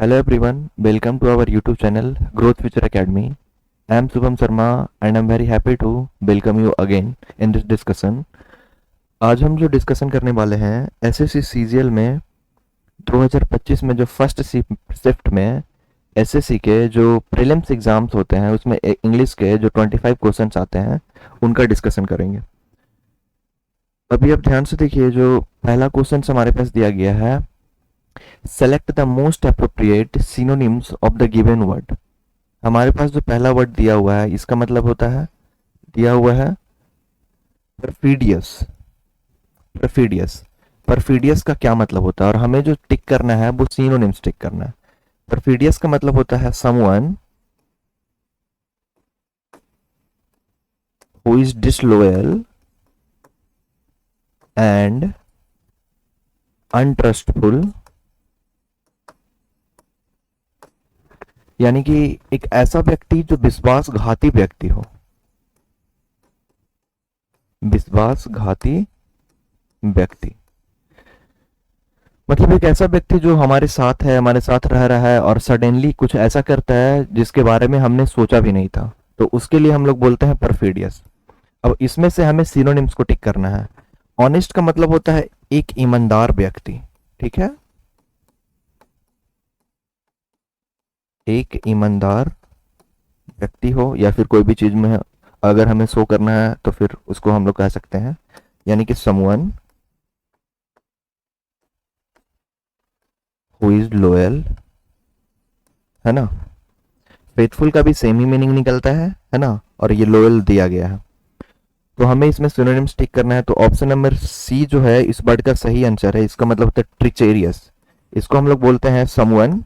Hello everyone, welcome to our YouTube channel Growth Future Academy. I am Subham Sharma and I am very happy to welcome you again in this discussion. आज हम जो discussion करने वाले हैं SSC CGL में 2025 में जो first shift में एसएससी के जो प्रीलिम्स एग्जाम्स होते हैं उसमें इंग्लिश के जो 25 क्वेश्चंस आते हैं उनका डिस्कशन करेंगे। अभी आप ध्यान से देखिए, जो पहला क्वेश्चन हमारे पास दिया गया है, select the most appropriate synonyms of the given word. हमारे पास जो पहला वर्ड दिया हुआ है इसका मतलब होता है, दिया हुआ है परफिडियस। परफिडियस परफिडियस का क्या मतलब होता है और हमें जो टिक करना है वो सिनोनिम्स टिक करना है। परफिडियस का मतलब होता है someone who is disloyal and untrustful, यानी कि एक ऐसा व्यक्ति जो विश्वासघाती व्यक्ति हो। विश्वासघाती व्यक्ति मतलब एक ऐसा व्यक्ति जो हमारे साथ है, हमारे साथ रह रहा है और सडनली कुछ ऐसा करता है जिसके बारे में हमने सोचा भी नहीं था, तो उसके लिए हम लोग बोलते हैं परफिडियस। अब इसमें से हमें सिनोनिम्स को टिक करना है। ऑनेस्ट का मतलब होता है एक ईमानदार व्यक्ति, ठीक है, एक ईमानदार व्यक्ति हो, या फिर कोई भी चीज में अगर हमें शो करना है तो फिर उसको हम लोग कह सकते हैं, यानी कि समवन हु इज लॉयल, है ना। फेथफुल का भी सेम ही मीनिंग निकलता है ना, और ये लॉयल दिया गया है तो हमें इसमें सिनोनिम्स टिक करना है। तो ऑप्शन नंबर सी जो है इस वर्ड का सही आंसर है। इसका मतलब होता है ट्रिचेरियस। इसको हम लोग बोलते हैं समवन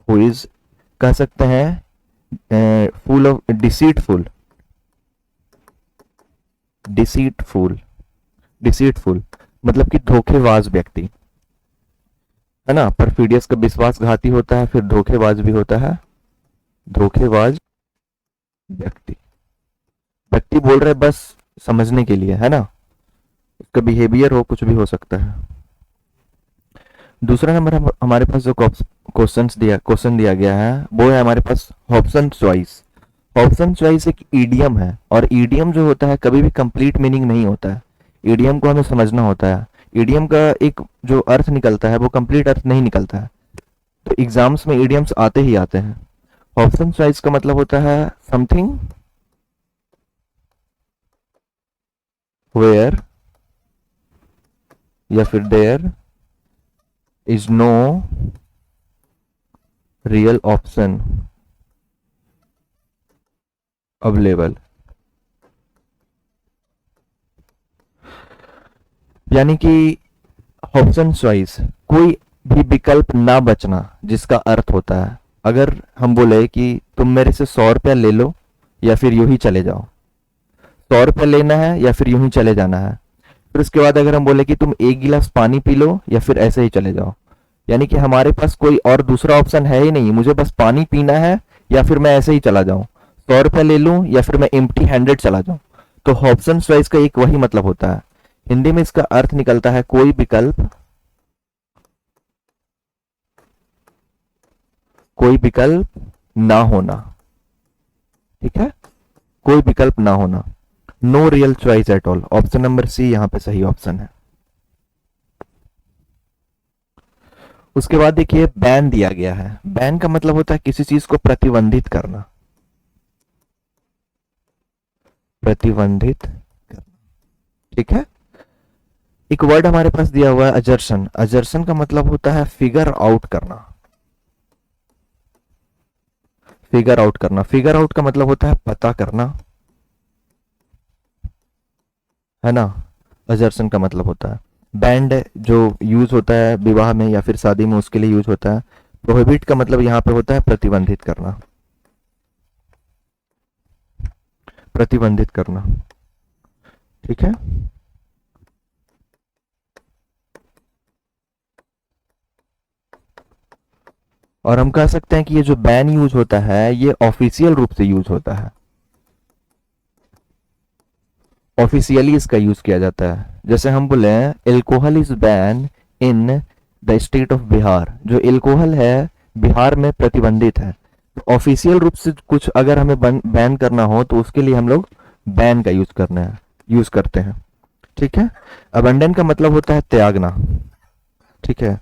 हु इज, कह सकते हैं full of deceitful. Deceitful deceitful मतलब कि धोखेबाज व्यक्ति, है ना। परफिडियस का विश्वासघाती होता है, फिर धोखेबाज भी होता है। धोखेबाज व्यक्ति व्यक्ति बोल रहे बस समझने के लिए, है ना, उसका बिहेवियर हो, कुछ भी हो सकता है। दूसरा नंबर हमारे पास जो क्वेश्चन दिया गया है वो है हमारे पास ऑप्शन चॉइस। ऑप्शन चॉइस एक ईडियम है और ईडियम जो होता है कभी भी कंप्लीट मीनिंग नहीं होता है। ईडियम को हमें समझना होता है। ईडियम का एक जो अर्थ निकलता है वो कंप्लीट अर्थ नहीं निकलता है, तो एग्जाम्स में ईडियम्स आते ही आते हैं। ऑप्शन चॉइस का मतलब होता है समथिंग वेयर या फिर there is no real option available, यानी कि ऑप्शन चॉइस कोई भी विकल्प ना बचना, जिसका अर्थ होता है अगर हम बोले कि तुम मेरे से 100 रुपया ले लो या फिर यूं ही चले जाओ, 100 रुपया लेना है या फिर यूं ही चले जाना है। फिर उसके बाद अगर हम बोले कि तुम एक गिलास पानी पी लो या फिर ऐसे ही चले जाओ, यानी कि हमारे पास कोई और दूसरा ऑप्शन है ही नहीं, मुझे बस पानी पीना है या फिर मैं ऐसे ही चला जाऊं, 100 रुपया ले लूं या फिर मैं एम्प्टी हैंडेड चला जाऊं। तो ऑप्शन चॉइस का एक वही मतलब होता है। हिंदी में इसका अर्थ निकलता है कोई विकल्प, कोई विकल्प ना होना, ठीक है, कोई विकल्प ना होना, no real choice at all. Option number C यहां पे सही ऑप्शन है। उसके बाद देखिए बैन दिया गया है। बैन का मतलब होता है किसी चीज को प्रतिबंधित करना, प्रतिबंधित करना, ठीक है। एक वर्ड हमारे पास दिया हुआ है अजर्शन। अजर्शन का मतलब होता है फिगर आउट करना। फिगर आउट करना, फिगर आउट का मतलब होता है पता करना, है ना। अजर्शन का मतलब होता है बैंड, जो यूज होता है विवाह में या फिर शादी में उसके लिए यूज होता है। प्रोहिबिट का मतलब यहां पे होता है प्रतिबंधित करना, प्रतिबंधित करना, ठीक है। और हम कह सकते हैं कि ये जो बैन यूज होता है ये ऑफिशियल रूप से यूज होता है, ऑफिशियली इसका यूज किया जाता है। जैसे हम बोले alcohol is ban in the state of Bihar, जो एल्कोहल है बिहार में प्रतिबंधित है। तो ऑफिशियल रूप से कुछ अगर हमें बैन करना हो तो उसके लिए हम लोग बैन का यूज करते हैं। ठीक है। अबंडन का मतलब होता है त्यागना। ठीक है,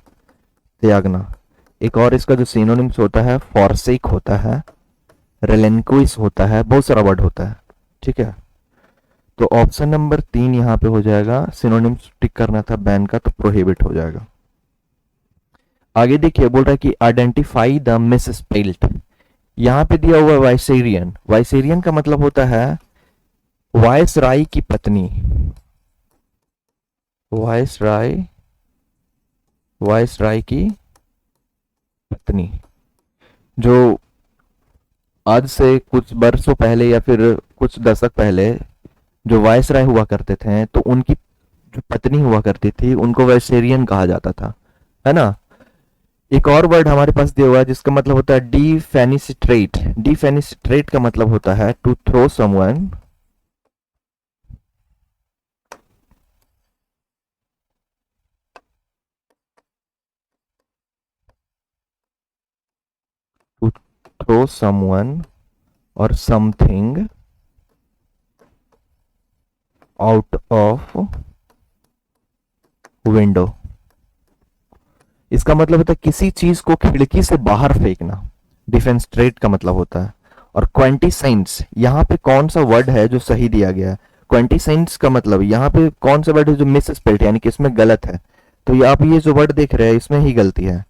त्यागना। एक और इसका जो सिनोनिम्स होता है, फॉरसेक होता है, रेलेंक्विस होता है, बहुत सारा वर्ड होता है। ठीक है, तो ऑप्शन नंबर 3 यहाँ पे हो जाएगा। सिनोनिम्स टिक करना था बैन का, तो प्रोहिबिट हो जाएगा। आगे देखिए, बोल रहा है कि आइडेंटिफाई द मिसस्पेल्ड। यहाँ पे दिया हुआ वाइसेरियन। वाइसेरियन का मतलब होता है वायसराय की पत्नी। वायसराय की पत्नी, जो आज से कुछ वर्षों पहले या फिर कुछ दशक पहले जो वायसराय हुआ करते थे, तो उनकी जो पत्नी हुआ करती थी उनको वाइसेरियन कहा जाता था, है ना। एक और वर्ड हमारे पास दिया हुआ है जिसका मतलब होता है डिफेनिस्ट्रेट। डिफेनिस्ट्रेट का मतलब होता है to throw someone to throw someone और समथिंग आउट ऑफ विंडो। इसका मतलब होता है किसी चीज को खिड़की से बाहर फेंकना, डिफेंस्ट्रेट का मतलब होता है। और क्वांटिसेंस, यहाँ पे कौन सा वर्ड है जो सही दिया गया है? क्वांटिसेंस का मतलब यहाँ पे कौन सा वर्ड है जो मिस स्पेल्ड, यानी कि इसमें गलत है। तो ये आप ये जो वर्ड देख रहे हैं इसमें ही गलती है।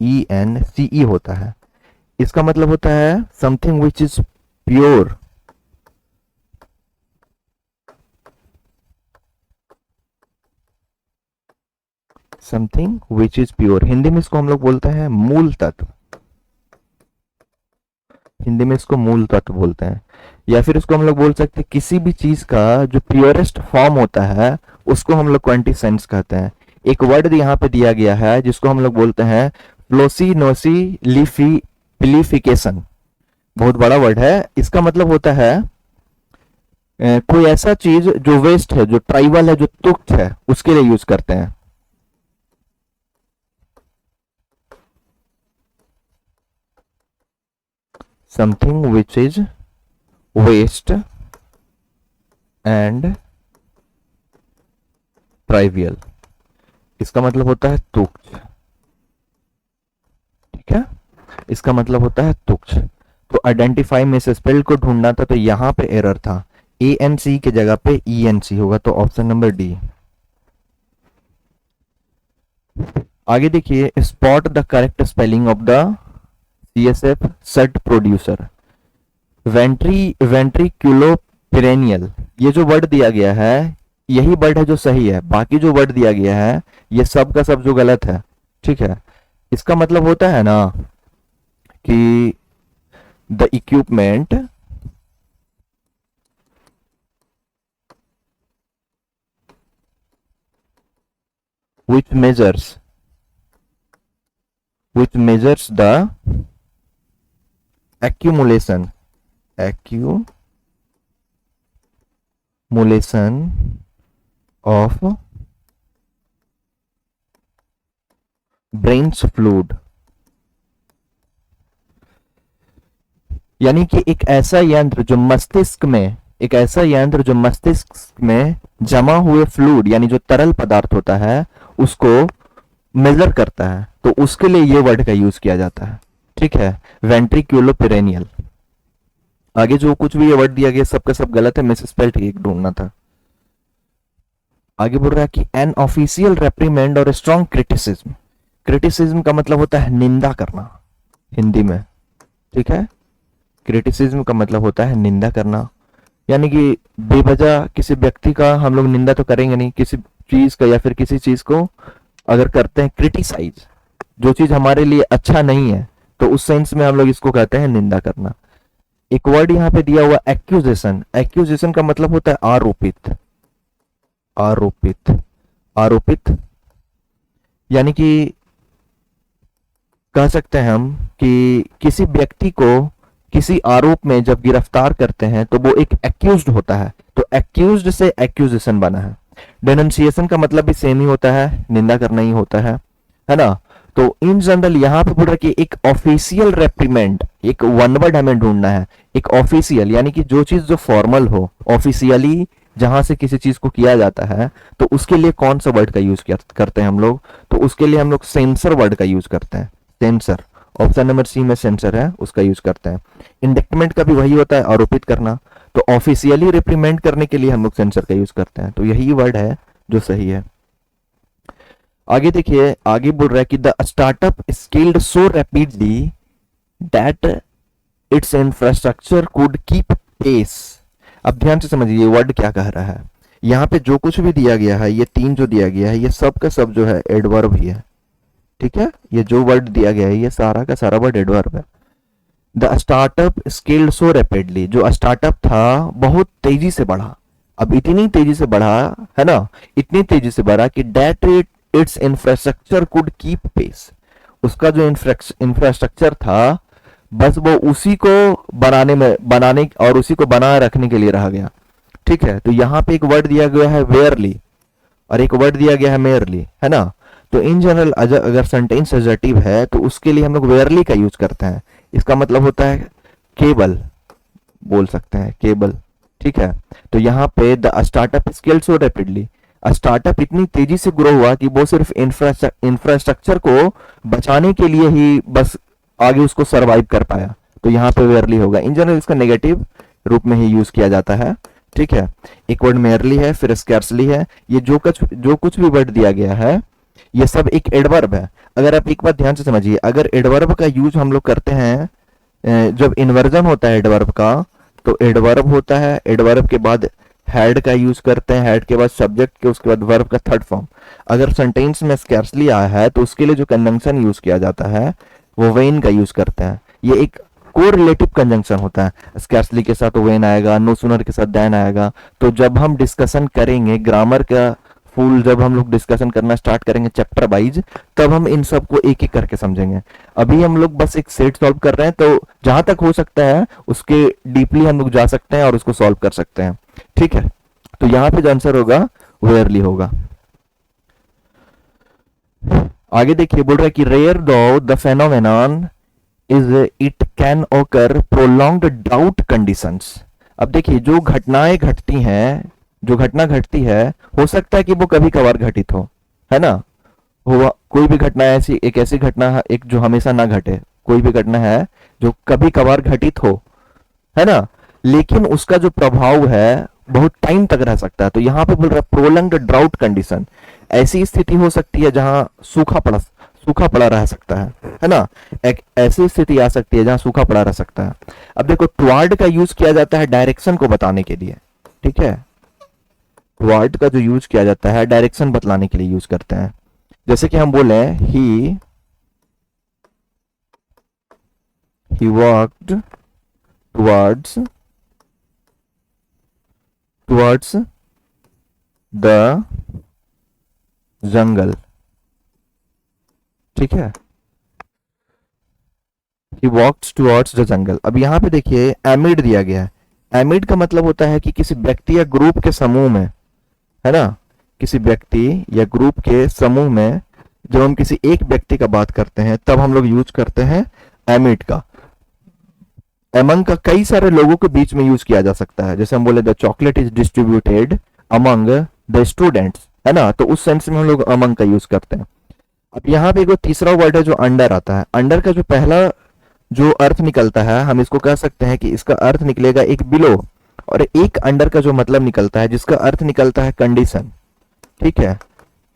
CUINTEESSENCE होता है। इसका मतलब होता है something which is pure. Something which is pure, Hindi में इसको हम लोग बोलते हैं मूल तत्व। हिंदी में इसको मूल तत्व बोलते हैं। या फिर इसको हम लोग बोल सकते हैं किसी भी चीज का जो प्योरेस्ट फॉर्म होता है उसको हम लोग क्वांटिसेंस कहते हैं। एक वर्ड यहाँ पे दिया गया है जिसको हम लोग बोलते हैं फ्लोसिनोसी लिफिकेशन। बहुत बड़ा वर्ड है। इसका मतलब होता है कोई ऐसा चीज जो वेस्ट है, जो ट्राइबल है, जो तुच्छ है, उसके लिए यूज करते हैं। Something which is waste and trivial, इसका मतलब होता है तुच्छ। ठीक है, इसका मतलब होता है तुच्छ। तो आइडेंटिफाई में से स्पेल को ढूंढना था, तो यहां पे एरर था। ANC की जगह पे ENC होगा, तो ऑप्शन नंबर डी। आगे देखिए, spot the correct spelling of the CSF set producer. Ventriculoperitoneal, ये जो वर्ड दिया गया है यही वर्ड है जो सही है। बाकी जो वर्ड दिया गया है ये सब का सब जो गलत है। ठीक है, इसका मतलब होता है ना कि the equipment which measures the accumulation of brain's fluid, यानी कि एक ऐसा यंत्र जो मस्तिष्क में जमा हुए फ्लूइड यानी जो तरल पदार्थ होता है उसको मेजर करता है, तो उसके लिए ये वर्ड का यूज किया जाता है। ठीक है, वेंट्रिक्यूलोपिरेनियल। आगे जो कुछ भी ये वर्ड दिया गया सबका सब गलत है, मिसस्पेल्ड एक ढूंढना था। आगे बोल रहा है कि एन ऑफिशियल रेप्रीमेंड और स्ट्रॉन्ग क्रिटिसिज्म। क्रिटिसिज्म का मतलब होता है निंदा करना हिंदी में। ठीक है, क्रिटिसिज्म का मतलब होता है निंदा करना, यानी कि बेवजह किसी व्यक्ति का हम लोग निंदा तो करेंगे नहीं, किसी चीज का या फिर किसी चीज को अगर करते हैं क्रिटिसाइज, जो चीज हमारे लिए अच्छा नहीं है, तो उस सेंस में हम लोग इसको कहते हैं निंदा करना। एक वर्ड यहाँ पे दिया हुआ एक्यूजेशन। एक्यूजेशन का मतलब होता है आरोपित। यानी कि कह सकते हैं हम कि किसी व्यक्ति को किसी आरोप में जब गिरफ्तार करते हैं तो वो एक एक्यूज्ड होता है, तो एक्यूज्ड से एक्यूजेशन बना है। डेनंसिएशन का मतलब भी सेम ही होता है, निंदा करना ही होता है ना। तो इन जनरल यहाँ पे बोल रहा है कि एक ऑफिशियल रेप्रीमेंड, एक वन वर्ड हमें ढूंढना है, एक ऑफिशियल यानी कि जो चीज जो फॉर्मल हो, ऑफिशियली जहां से किसी चीज को किया जाता है, तो उसके लिए कौन सा वर्ड का यूज करते हैं हम लोग, तो उसके लिए हम लोग सेंसर वर्ड का यूज करते हैं। सेंसर, ऑप्शन नंबर सी में सेंसर है, उसका यूज करते हैं। इंडिक्टमेंट का भी वही होता है, आरोपित करना, तो ऑफिशियली रिप्रीमेंड करने के लिए हम लोग सेंसर का यूज करते हैं। तो यही वर्ड है जो सही है। आगे देखिए, आगे बोल रहा है कि the startup scaled so rapidly that its infrastructure could keep pace. अब ध्यान से समझिए वर्ड क्या कह रहा है। यहाँ पे जो कुछ भी दिया गया है, ये तीन जो दिया गया है, ये सब का सब जो है एडवर्ब ही है, ठीक है। ये जो वर्ड दिया गया है ये सारा का सारा वर्ड एडवर्ब है। The startup scaled so rapidly, जो स्टार्टअप था बहुत तेजी से बढ़ा। अब इतनी तेजी से बढ़ा है ना, इतनी तेजी से बढ़ा कि that its infrastructure could keep pace. उसका जो इंफ्रास्ट्रक्चर था बस वो उसी को बनाने और उसी को बनाए रखने के लिए रह गया, ठीक है। तो यहाँ पे एक वर्ड दिया गया है वेयरली और एक वर्ड दिया गया है मेयरली, है ना। तो इन जनरल अगर सेंटेंस एडजेक्टिव है तो उसके लिए हम लोग वेयरली का यूज करते हैं। इसका मतलब होता है केबल, बोल सकते हैं केबल, ठीक है। तो यहाँ पे the startup scaled so rapidly, startup इतनी तेजी से ग्रो हुआ कि वो सिर्फ इंफ्रास्ट्रक्चर को बचाने के लिए ही बस आगे उसको सरवाइव कर पाया। तो यहाँ पे वेयरली होगा। इन जनरल इसका नेगेटिव रूप में ही यूज किया जाता है, ठीक है। एक वर्ड मेयरली है, फिर स्कैर्सली है। ये जो कुछ भी वर्ड दिया गया है ये सब एक एडवर्ब है। अगर आप एक बात ध्यान से समझिए, अगर एडवर्ब का यूज हम लोग करते हैं जब इन्वर्जन होता है एडवर्ब का, तो एडवर्ब होता है, एडवर्ब के बाद हैड का यूज करते हैं, हैड के बाद सब्जेक्ट के, उसके बाद वर्ब का थर्ड फॉर्म। अगर सेंटेंस में स्कैर्सली आया है तो उसके लिए जो कंजंक्शन यूज किया जाता है वो वेन का यूज करते हैं। ये एक कोरिलेटिव कंजंक्शन होता है। स्कैर्सली के साथ वेन आएगा, नो सूनर के साथ देन आएगा। तो जब हम डिस्कशन करेंगे ग्रामर का फुल, जब हम लोग डिस्कशन करना स्टार्ट करेंगे चैप्टर वाइज, तब हम इन सब को एक एक करके समझेंगे। अभी हम लोग बस एक सेट सॉल्व कर रहे हैं, तो जहां तक हो सकता है उसके डीपली हम लोग जा सकते हैं और उसको सॉल्व कर सकते हैं, ठीक है। तो यहाँ पे जो आंसर होगा वेयरली होगा। आगे देखिए, बोल रहा है कि रेयर दो द फेनोमेनॉन इज इट कैन ओकर प्रोलॉन्ग्ड ड्राउट कंडीशंस। अब देखिए, जो घटनाएं घटती हैं, जो घटना घटती है, हो सकता है कि वो कभी कभार घटित हो, है ना। हुआ कोई भी घटना ऐसी, एक ऐसी घटना है एक जो हमेशा ना घटे, कोई भी घटना है जो कभी कभार घटित हो, है ना, लेकिन उसका जो प्रभाव है बहुत टाइम तक रह सकता है। तो यहाँ पे बोल रहा है प्रोलंग्ड ड्राउट कंडीशन, ऐसी स्थिति हो सकती है जहां सूखा पड़ा रह सकता है ना। एक ऐसी स्थिति आ सकती है जहां सूखा पड़ा रह सकता है। अब देखो, टुवर्ड का यूज किया जाता है डायरेक्शन को बताने के लिए, ठीक है। टुवर्ड का जो यूज किया जाता है डायरेक्शन बतलाने के लिए यूज करते हैं। जैसे कि हम बोले ही वॉक्ड टुवर्ड्स द जंगल, ठीक है। He walks towards the jungle। अब यहाँ पे देखिए एमिड दिया गया है। एमिड का मतलब होता है कि किसी व्यक्ति या ग्रुप के समूह में, है ना, किसी व्यक्ति या ग्रुप के समूह में जब हम किसी एक व्यक्ति का बात करते हैं तब हम लोग यूज करते हैं एमिड का। अमंग का कई सारे लोगों के बीच में यूज किया जा सकता है। जैसे हम बोले the chocolate is distributed among the students, है ना, तो उस सेंस में हम लोग अमंग का यूज करते हैं। अब यहाँ पे एक तीसरा वर्ड है जो अंडर आता है। अंडर का जो पहला जो अर्थ निकलता है, हम इसको कह सकते हैं कि इसका अर्थ निकलेगा एक बिलो, और एक अंडर का जो मतलब निकलता है जिसका अर्थ निकलता है कंडीशन, ठीक है।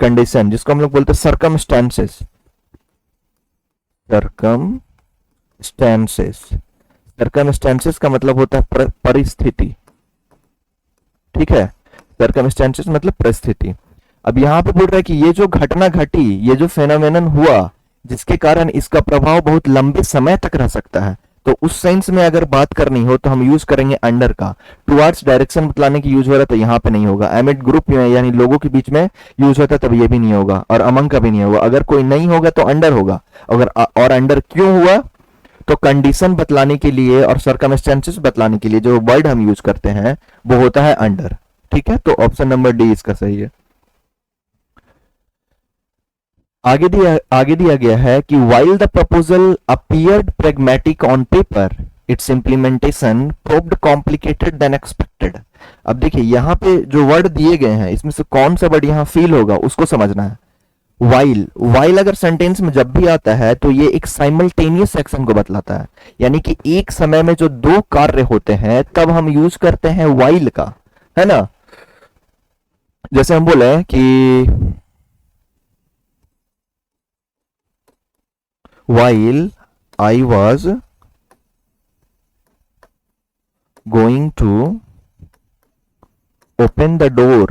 कंडीशन जिसको हम लोग बोलते हैं सर्कमस्टेंसेस। सर्कमस्टेंसेस का मतलब होता है परिस्थिति, ठीक है। सर्कमस्टेंसेस मतलब परिस्थिति। अब यहाँ पे बोल रहा है कि ये जो घटना घटी, ये जो फेनोमेनन हुआ, जिसके कारण इसका प्रभाव बहुत लंबे समय तक रह सकता है, तो उस सेंस में अगर बात करनी हो तो हम यूज करेंगे अंडर का। टुवर्ड्स डायरेक्शन बतलाने की यूज हो रहा है तो यहाँ पे नहीं होगा। एमिड ग्रुप में यानी लोगों के बीच में यूज होता है तब ये भी नहीं होगा, और अमंग का भी नहीं होगा। अगर कोई नहीं होगा तो अंडर होगा। अगर और अंडर क्यों हुआ, तो कंडीशन बतलाने के लिए और सर्कमस्टेंसेस बतलाने के लिए जो वर्ड हम यूज करते हैं वो होता है अंडर, ठीक है, तो ऑप्शन नंबर डी इसका सही है। आगे दिया गया है कि while the proposal appeared pragmatic on paper, its implementation proved complicated than expected। अब देखिए यहाँ पे जो वर्ड दिए गए हैं इसमें से कौन सा वर्ड यहाँ फील होगा उसको समझना है। while अगर सेंटेंस में जब भी आता है तो ये एक साइमल्टेनियस एक्शन को बतलाता है, यानी कि एक समय में जो दो कार्य होते हैं तब हम यूज करते हैं while का, है ना। जैसे हम बोले कि while I was going to open the door,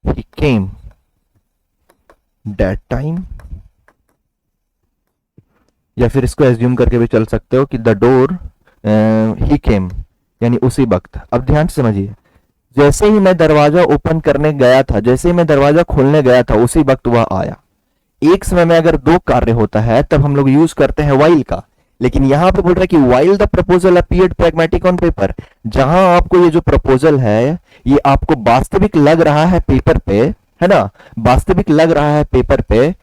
he came that time। या फिर इसको एज्यूम करके भी चल सकते हो कि द डोर ही केम, यानी उसी वक्त। अब ध्यान से समझिए, जैसे ही मैं दरवाजा ओपन करने गया था, जैसे ही मैं दरवाजा खोलने गया था उसी वक्त वह आया। एक समय में अगर दो कार्य होता है तब हम लोग यूज करते हैं while का, लेकिन यहां पे बोल रहा है कि while the proposal appeared pragmatic on paper, जहां आपको ये जो प्रपोजल है ये आपको वास्तविक लग रहा है पेपर पे, है ना, वास्तविक लग रहा है पेपर पे,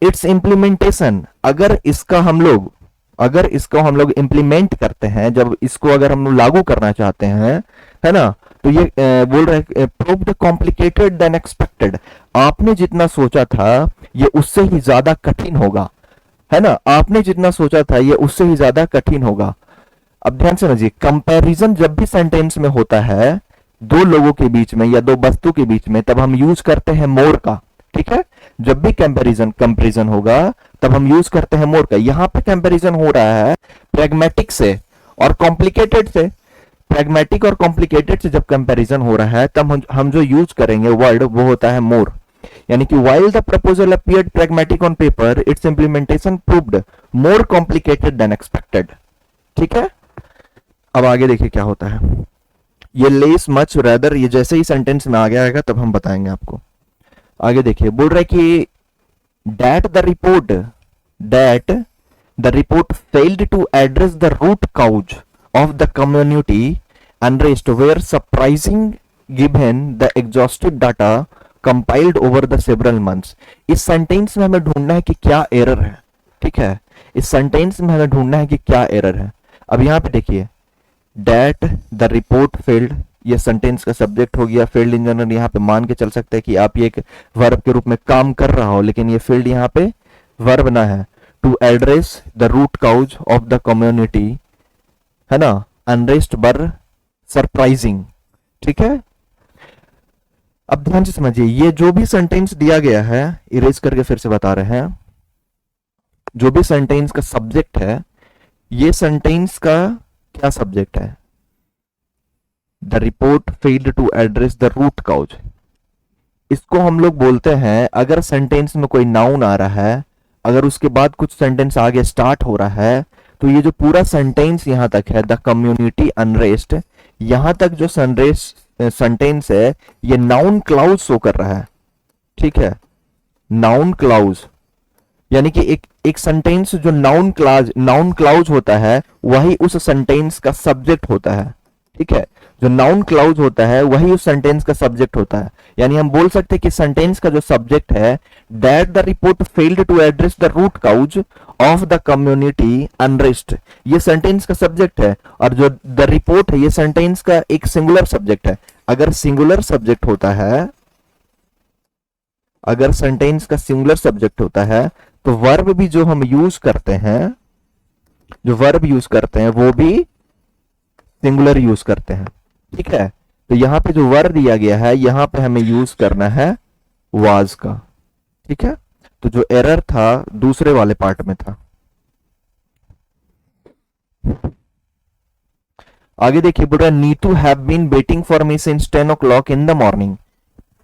इट्स इम्प्लीमेंटेशन, अगर इसको हम लोग इम्प्लीमेंट करते हैं, जब इसको अगर हम लोग लागू करना चाहते हैं, है ना, तो ये बोल रहे हैं प्रूव्ड कॉम्प्लिकेटेड देन एक्सपेक्टेड, आपने जितना सोचा था ये उससे ही ज्यादा कठिन होगा, है ना, आपने जितना सोचा था ये उससे ही ज्यादा कठिन होगा। अब ध्यान से समझिए, कंपैरिजन जब भी सेंटेंस में होता है दो लोगों के बीच में या दो वस्तु के बीच में, तब हम यूज करते हैं मोर का, ठीक है। जब भी कंपैरिजन होगा तब हम यूज करते हैं मोर का। यहां पे कंपैरिजन हो रहा है प्रैग्मेटिक से और कॉम्प्लिकेटेड से। प्रैग्मेटिक और कॉम्प्लिकेटेड से जब कंपैरिजन हो रहा है तब हम जो यूज करेंगे वर्ड वो होता है मोर, यानी कि while the proposal appeared pragmatic on paper, its implementation proved more complicated than expected। ठीक है, अब आगे देखिए क्या होता है। ये लेस मच रेदर, ये जैसे ही सेंटेंस में आगे आएगा तब हम बताएंगे आपको। आगे देखिए, बोल रहा है कि that the report failed to address the root cause of the community unrest were surprising given the exhaustive data compiled over the several months। इस सेंटेंस में हमें ढूंढना है कि क्या एरर है, ठीक है, इस सेंटेंस में हमें ढूंढना है कि क्या एरर है। अब यहां पे देखिए, that the report failed, ये सेंटेंस का सब्जेक्ट हो गया। फील्ड इन जनरल यहाँ पे मान के चल सकते हैं कि आप ये एक वर्ब के रूप में काम कर रहा हो, लेकिन ये फील्ड यहाँ पे वर्ब ना है। To address the root cause of the community, है ना, अनरेस्ट बर सरप्राइजिंग, ठीक है। अब ध्यान से समझिए, ये जो भी सेंटेंस दिया गया है, इरेज करके फिर से बता रहे हैं, जो भी सेंटेंस का सब्जेक्ट है, ये सेंटेंस का क्या सब्जेक्ट है? The report failed to address the root cause. इसको हम लोग बोलते हैं, अगर सेंटेंस में कोई नाउन आ रहा है, अगर उसके बाद कुछ सेंटेंस आगे स्टार्ट हो रहा है, तो ये जो पूरा सेंटेंस यहां तक है, द कम्युनिटी अनरेस्ट, यहां तक जो सेंटेंस है ये नाउन क्लाउज शो कर रहा है, ठीक है, नाउन क्लाउज, यानी कि एक सेंटेंस जो नाउन क्लाउज होता है वही उस सेंटेंस का सब्जेक्ट होता है, ठीक है, जो नाउन क्लाउज होता है वही उस सेंटेंस का सब्जेक्ट होता है। यानी हम बोल सकते हैं कि सेंटेंस का जो सब्जेक्ट है, that the report failed to address the root cause of the community unrest, ये सेंटेंस का सब्जेक्ट है, और जो द रिपोर्ट है ये सेंटेंस का एक सिंगुलर सब्जेक्ट है। अगर सिंगुलर सब्जेक्ट होता है, अगर सेंटेंस का सिंगुलर सब्जेक्ट होता है तो वर्ब भी जो हम यूज करते हैं, जो वर्ब यूज करते हैं वो भी सिंगुलर यूज करते हैं, ठीक है। तो यहां पे जो वर्ब दिया गया है यहां पे हमें यूज करना है वाज का, ठीक है। तो जो एरर था दूसरे वाले पार्ट में था। आगे देखिए, बोल रहा है Neetu have been waiting for me since 10 o'clock in the morning,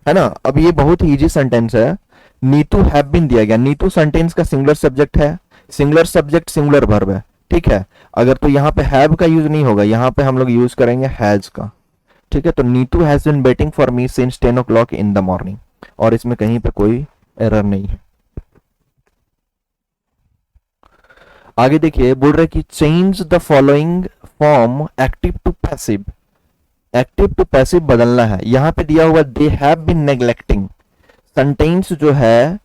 है ना। अब ये बहुत ही इजी सेंटेंस है, नीतू हैव बीन दिया गया, नीतू सेंटेंस का सिंगुलर सब्जेक्ट है, सिंगुलर सब्जेक्ट सिंगुलर वर्ब है, ठीक है। अगर तो यहां पे हैव का यूज नहीं होगा, यहां पे हम लोग यूज करेंगे हैज का, ठीक है। तो Neetu has been waiting for me since 10 o'clock in the morning, और इसमें कहीं पे कोई एरर नहीं है। आगे देखिए, बोल रहे कि change the following form active to passive, active to passive बदलना है। यहां पे दिया हुआ they have been neglecting, sentence जो है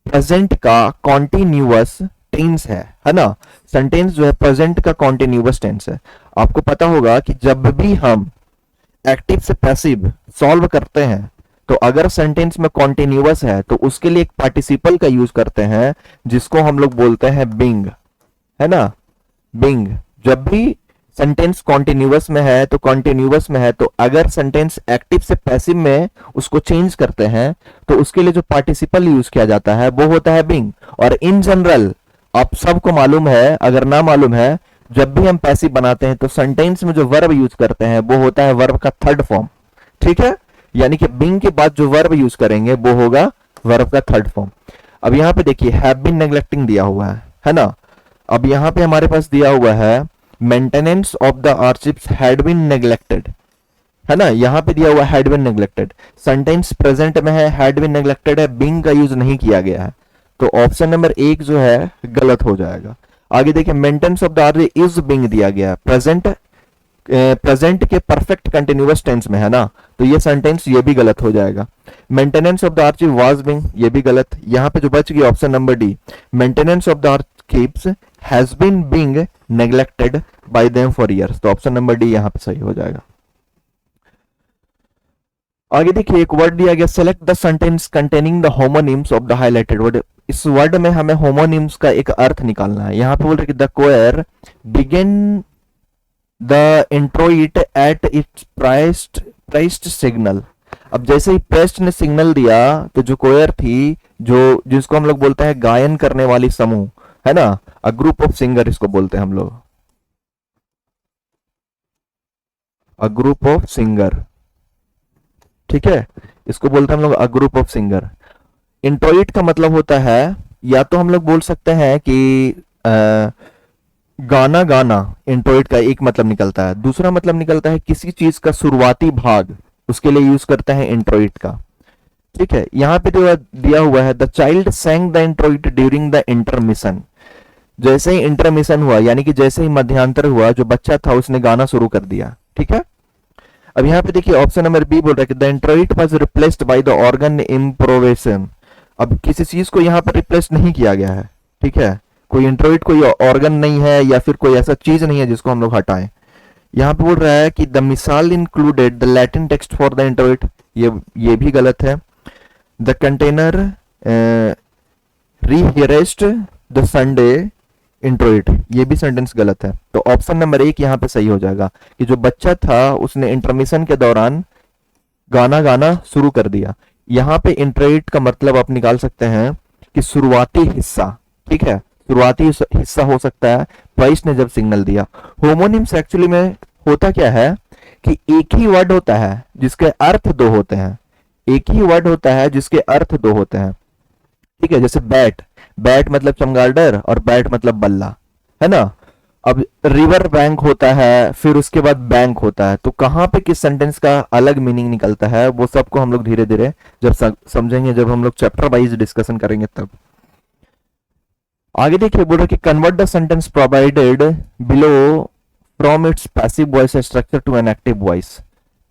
प्रेजेंट का कॉन्टिन्यूअस टेंस है ना। सेंटेंस जो है प्रेजेंट का कॉन्टिन्यूअस टेंस है। आपको पता होगा कि जब भी हम एक्टिव से पैसिव सॉल्व करते हैं तो अगर सेंटेंस में कॉन्टिन्यूअस है तो उसके लिए एक पार्टिसिपल का यूज करते हैं जिसको हम लोग बोलते हैं बिंग, है ना, बिंग। जब भी सेंटेंस कॉन्टिन्यूअस में है तो कॉन्टिन्यूअस में है, तो अगर सेंटेंस एक्टिव से पैसिव में उसको चेंज करते हैं तो उसके लिए जो पार्टिसिपल यूज किया जाता है वो होता है बिंग। और इन जनरल आप सबको मालूम है, अगर ना मालूम है, जब भी हम पैसिव बनाते हैं तो सेंटेंस में जो वर्ब यूज करते हैं वो होता है वर्ब का थर्ड फॉर्म, ठीक है। यानी कि बिंग के बाद जो वर्ब यूज करेंगे वो होगा वर्ब का थर्ड फॉर्म। अब यहां पे देखिए हैव बीन नेग्लेक्टिंग दिया हुआ है ना। अब यहां पे हमारे पास दिया हुआ है maintenance of the archives had been neglected, है ना। यहां पे दिया हुआ had been neglected, sentence present में है, हैड बीन नेग्लेक्टेड है, बिंग का यूज नहीं किया गया है, तो ऑप्शन नंबर 1 जो है गलत हो जाएगा। आगे देखिए maintenance of the archive is being दिया गया, प्रेजेंट के परफेक्ट कंटिन्यूअस टेंस में है ना, तो ये सेंटेंस ये भी गलत हो जाएगा। Maintenance of the archive was being, ये भी गलत। यहां पे जो बच गई option number D, maintenance of the archives has been being neglected by them for years, तो ऑप्शन नंबर डी यहां पे सही हो जाएगा। आगे देखिए एक वर्ड दिया गया, select the sentence containing the homonyms of the highlighted word. इस वर्ड में हमें होमोनिम्स का एक अर्थ निकालना है। यहां पे बोल रहे कि the choir begin the introit at its prized signal. अब जैसे ही प्रेस्ट ने सिग्नल दिया तो जो कोयर थी, जो जिसको हम लोग बोलते हैं गायन करने वाली समूह, है ना, अ ग्रुप ऑफ सिंगर इसको बोलते हैं हम लोग, अ ग्रुप ऑफ सिंगर, ठीक है, इसको बोलते हैं हम लोग अ ग्रुप ऑफ सिंगर। इंट्रोइट का मतलब होता है, या तो हम लोग बोल सकते हैं कि गाना गाना, इंट्रोइट का एक मतलब निकलता है। दूसरा मतलब निकलता है किसी चीज का शुरुआती भाग, उसके लिए यूज करते हैं इंट्रोइट का, ठीक है। यहां पे जो दिया हुआ है the child sang the introit during the intermission, जैसे ही इंटरमिशन हुआ यानी कि जैसे ही मध्यांतर हुआ, जो बच्चा था उसने गाना शुरू कर दिया, ठीक है। अब यहां पे देखिए ऑप्शन नंबर बी बोल रहा है कि the introit was replaced by the organ improvisation. अब किसी चीज को यहां पर रिप्लेस नहीं किया गया है, ठीक है, कोई इंट्रोइट कोई ऑर्गन नहीं है या फिर कोई ऐसा चीज नहीं है जिसको हम लोग हटाएं। यहां पे बोल रहा है कि the missal included the Latin text for the introit, ये भी गलत है। The container rehearsed the Sunday introit, ये भी सेंटेंस गलत है, तो ऑप्शन नंबर 1 यहां पे सही हो जाएगा कि जो बच्चा था उसने इंटरमिशन के दौरान गाना गाना शुरू कर दिया। यहां पे इंट्रोइट का मतलब आप निकाल सकते हैं कि शुरुआती हिस्सा, ठीक है, शुरुआती हिस्सा हो सकता है प्राइस ने जब सिग्नल दिया। होमोनिम्स एक्चुअली में होता क्या है कि एक ही वर्ड होता है जिसके अर्थ दो होते हैं, एक ही वर्ड होता है जिसके अर्थ दो होते हैं, ठीक है। जैसे बैट, बैट मतलब चमगादड़ और बैट मतलब बल्ला, है ना। अब रिवर बैंक होता है, फिर उसके बाद बैंक होता है, तो कहां पे किस सेंटेंस का अलग मीनिंग निकलता है वो सबको हम लोग धीरे धीरे जब समझेंगे, जब हम लोग चैप्टर वाइज डिस्कशन करेंगे तब। आगे देखिए बोल रहे कि convert the sentence provided below from its passive voice structure to an active voice.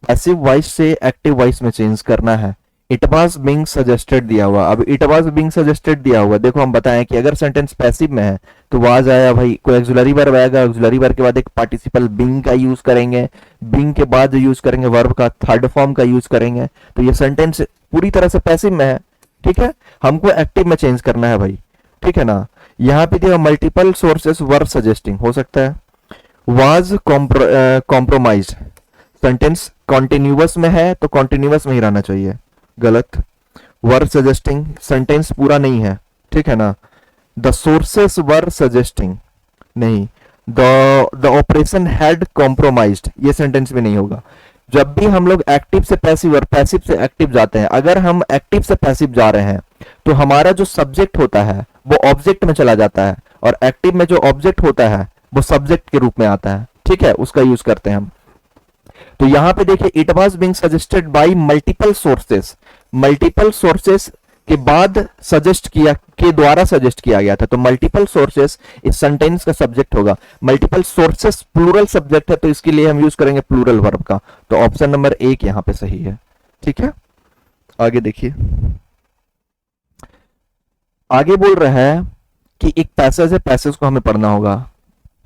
Passive voice से एक्टिव वॉइस में चेंज करना है। इट वाज बीइंग सजेस्टेड दिया हुआ, अब इट वाज बीइंग सजेस्टेड दिया हुआ, देखो हम बताएं कि अगर सेंटेंस पैसिव में है तो वाज आया भाई, कोई ऑक्सिलरी वर्ब आएगा, ऑक्सिलरी वर्ब के बाद एक पार्टिसिपल बीइंग का यूज करेंगे, बीइंग के बाद यूज करेंगे वर्ब का थर्ड फॉर्म का यूज करेंगे, तो ये सेंटेंस पूरी तरह से पैसिव में है, ठीक है। हमको एक्टिव में चेंज करना है भाई, ठीक है ना। यहाँ पे देखो मल्टीपल सोर्सेस वर्ब सजेस्टिंग हो सकता है। वाज कॉम्प्रोमाइज्ड, सेंटेंस कॉन्टिन्यूअस में है तो कॉन्टिन्यूअस में ही रहना चाहिए, गलत। वर्ब सजेस्टिंग, सेंटेंस पूरा नहीं है, ठीक है ना। द सोर्सेस वर सजेस्टिंग, नहीं। द ऑपरेशन हैड कॉम्प्रोमाइज्ड, ये सेंटेंस भी नहीं होगा। जब भी हम लोग एक्टिव से पैसिव और पैसिव से एक्टिव जाते हैं, अगर हम एक्टिव से पैसिव जा रहे हैं तो हमारा जो सब्जेक्ट होता है वो ऑब्जेक्ट में चला जाता है, और एक्टिव में जो ऑब्जेक्ट होता है वो सब्जेक्ट के रूप में आता है, ठीक है, उसका यूज करते हैं हम। तो यहां पे देखिए it was being suggested by multiple sources, multiple sources के बाद के द्वारा सजेस्ट किया गया था। तो मल्टीपल सोर्सेस इस सेंटेंस का सब्जेक्ट होगा। मल्टीपल सोर्सेस प्लूरल सब्जेक्ट है, तो इसके लिए हम यूज करेंगे प्लूरल वर्ब का। तो ऑप्शन नंबर 1 यहां पे सही है। ठीक है, आगे देखिए। आगे बोल रहा है कि एक पैसेज है, पैसेज को हमें पढ़ना होगा,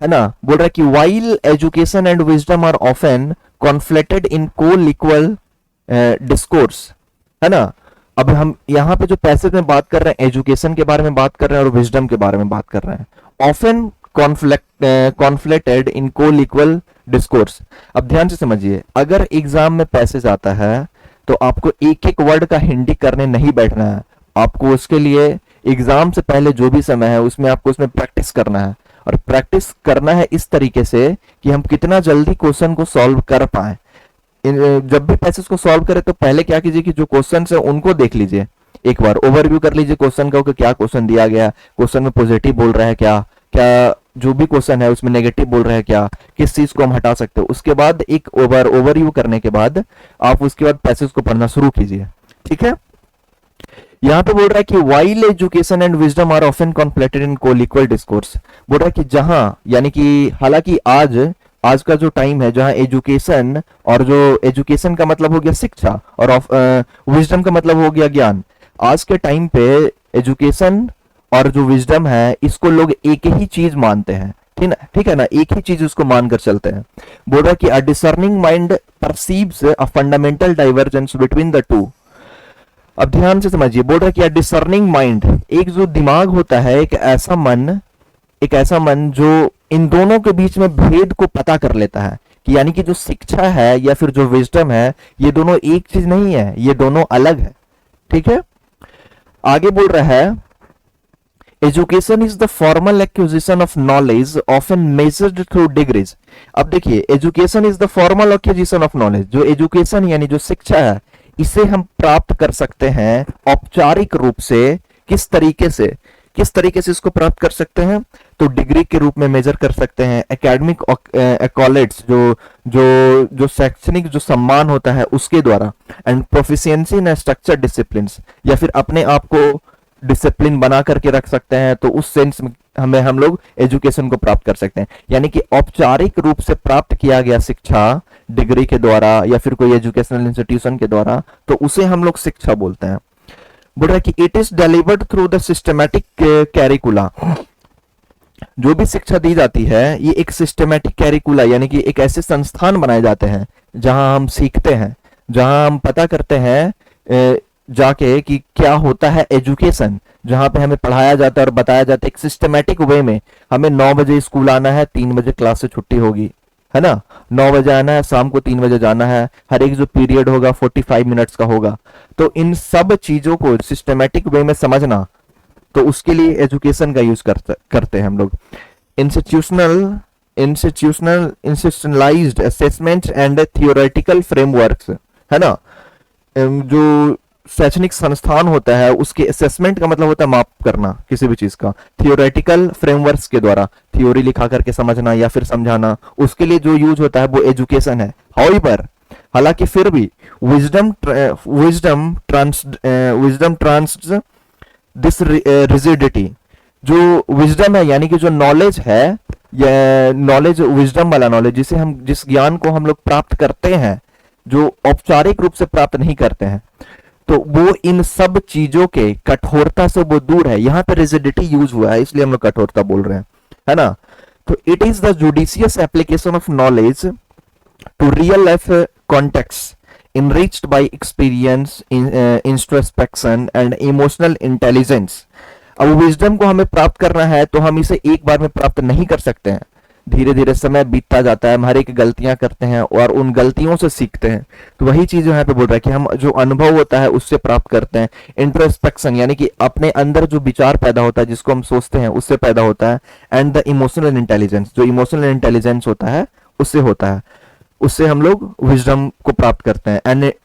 है ना। बोल रहा है कि while education and wisdom are often conflated in coequal discourse, है ना। अब हम यहाँ पे जो पैसेज में बात कर रहे हैं, एजुकेशन के बारे में बात कर रहे हैं और विजडम के बारे में बात कर रहे हैं। Often conflated in coequal discourse. अब ध्यान से समझिए, अगर एग्जाम में पैसेज आता है तो आपको एक एक वर्ड का हिंदी करने नहीं बैठना है। आपको उसके लिए एग्जाम से पहले जो भी समय है उसमें आपको उसमें प्रैक्टिस करना है, और प्रैक्टिस करना है इस तरीके से कि हम कितना जल्दी क्वेश्चन को सॉल्व कर पाए। जब भी पैसेज को सॉल्व करें तो पहले क्या कीजिए कि जो क्वेश्चन है उनको देख लीजिए, एक बार ओवरव्यू कर लीजिए क्वेश्चन का कि क्या क्वेश्चन दिया गया, क्वेश्चन में पॉजिटिव बोल रहा है क्या, क्या जो भी क्वेश्चन है उसमें नेगेटिव बोल रहा है क्या, किस चीज को हम हटा सकते हो। उसके बाद एक ओवरव्यू करने के बाद आप उसके बाद पैसेज को पढ़ना शुरू कीजिए। ठीक है, यहाँ पे बोल रहा है कि while education and wisdom are often conflated in coequal discourse. बोल रहा है कि जहां, यानी कि हालांकि आज का जो टाइम है जहां एजुकेशन, और जो एजुकेशन का मतलब हो गया शिक्षा और विजडम का मतलब हो गया ज्ञान। आज के टाइम पे एजुकेशन और जो विजडम है इसको लोग एक ही चीज मानते हैं, ठीक है ना, एक ही चीज उसको मानकर चलते हैं। बोल रहा है कि a discerning mind perceives a fundamental divergence between the two. अब ध्यान से समझिए, बोल रहा है कि डिसर्निंग माइंड, एक जो दिमाग होता है, एक ऐसा मन जो इन दोनों के बीच में भेद को पता कर लेता है, कि यानी कि जो शिक्षा है या फिर जो विजडम है, ये दोनों एक चीज नहीं है, ये दोनों अलग है। ठीक है, आगे बोल रहा है education is the formal acquisition of knowledge often measured through degrees. अब देखिए, education is the formal acquisition of knowledge, जो एजुकेशन यानी जो शिक्षा है इसे हम प्राप्त कर सकते हैं औपचारिक रूप से। किस तरीके से इसको प्राप्त कर सकते हैं, तो डिग्री के रूप में मेजर कर सकते हैं। एकेडमिक एक्कॉलेड्स, जो शैक्षणिक जो सम्मान होता है उसके द्वारा। And proficiency in structure discipline, या फिर अपने आप को डिसिप्लिन बना करके रख सकते हैं, तो उस सेंस में हम लोग एजुकेशन को प्राप्त कर सकते हैं। यानी कि औपचारिक रूप से प्राप्त किया गया शिक्षा डिग्री के द्वारा या फिर कोई एजुकेशनल इंस्टीट्यूशन के द्वारा, तो उसे हम लोग शिक्षा बोलते हैं। बोल रहा है कि it is delivered through the systematic curricula. जो भी शिक्षा दी जाती है ये एक सिस्टमैटिक कैरिकुला, यानी कि एक ऐसे संस्थान बनाए जाते हैं जहां हम सीखते हैं, जहां हम पता करते हैं जाके कि क्या होता है एजुकेशन, जहां पे हमें पढ़ाया जाता है और बताया जाता है एक सिस्टमैटिक वे में। हमें 9 बजे स्कूल आना है, 3 बजे क्लास से छुट्टी होगी, है ना। 9 बजे आना है, शाम को 3 बजे जाना है। हर एक जो पीरियड होगा 45 मिनट्स का होगा। तो इन सब चीजों को सिस्टमैटिक वे में समझना, तो उसके लिए एजुकेशन का यूज करते हैं हम लोग। Institutionalised assessment and theoretical frameworks, है ना। जो शैक्षणिक संस्थान होता है उसके असेसमेंट का मतलब होता है माप करना किसी भी चीज का। थियोरेटिकल फ्रेमवर्क्स के द्वारा थ्योरी लिखा करके समझना या फिर समझाना, उसके लिए जो यूज होता है वो एजुकेशन है। हाउएवर, हालांकि फिर भी विजडम ट्रांस दिस रिजिडिटी। जो विजडम है यानी कि जो नॉलेज है, नॉलेज विजडम वाला नॉलेज जिस ज्ञान को हम लोग प्राप्त करते हैं, जो औपचारिक रूप से प्राप्त नहीं करते हैं, तो वो इन सब चीजों के कठोरता से वो दूर है। यहाँ पे रिजिडिटी यूज हुआ है इसलिए हम लोग कठोरता बोल रहे हैं, है ना। तो it is the judicious application of knowledge to real life context enriched by experience, introspection and emotional intelligence। अब विजडम को हमें प्राप्त करना है तो हम इसे एक बार में प्राप्त नहीं कर सकते हैं, धीरे धीरे समय बीतता जाता है, हम हर एक गलतियां करते हैं और उन गलतियों से सीखते हैं। तो वही चीज यहाँ पे बोल रहा है कि हम जो अनुभव होता है उससे प्राप्त करते हैं। इंट्रोस्पेक्शन यानी कि अपने अंदर जो विचार पैदा होता है, जिसको हम सोचते हैं उससे पैदा होता है। एंड द इमोशनल इंटेलिजेंस, जो इमोशनल इंटेलिजेंस होता है उससे होता है, उससे हम लोग विजडम को प्राप्त करते हैं।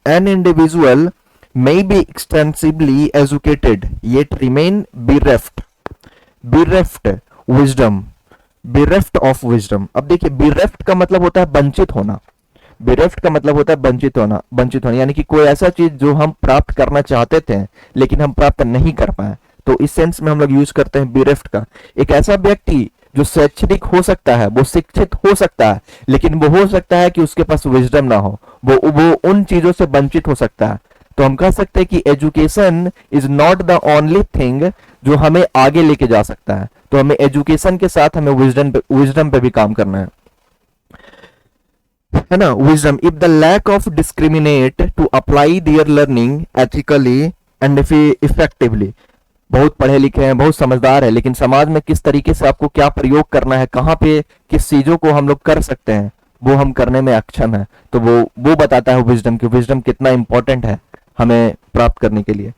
An individual may be extensively educated yet remain bereft of wisdom। अब देखिए bereft का मतलब होता है वंचित होना, bereft का मतलब होता है वंचित होना, यानी कि कोई ऐसा चीज जो हम प्राप्त करना चाहते थे लेकिन हम प्राप्त नहीं कर पाए, तो इस सेंस में हम लोग यूज करते हैं bereft का। एक ऐसा व्यक्ति जो शैक्षणिक हो सकता है, वो शिक्षित हो सकता है, लेकिन वो हो सकता है कि उसके पास विजडम ना हो, वो उन चीजों से वंचित हो सकता है। तो हम कह सकते हैं कि education is not the only thing जो हमें आगे लेके जा सकता है। तो हमें एजुकेशन के साथ हमें विजडम पे भी काम करना है ना। Wisdom, if the lack of discriminate to apply their learning ethically and effectively. बहुत पढ़े लिखे हैं, बहुत समझदार है, लेकिन समाज में किस तरीके से आपको क्या प्रयोग करना है, कहाँ पे किस चीजों को हम लोग कर सकते हैं, वो हम करने में अक्षम है। तो वो बताता है विजडम की विजडम कितना इंपॉर्टेंट है हमें प्राप्त करने के लिए,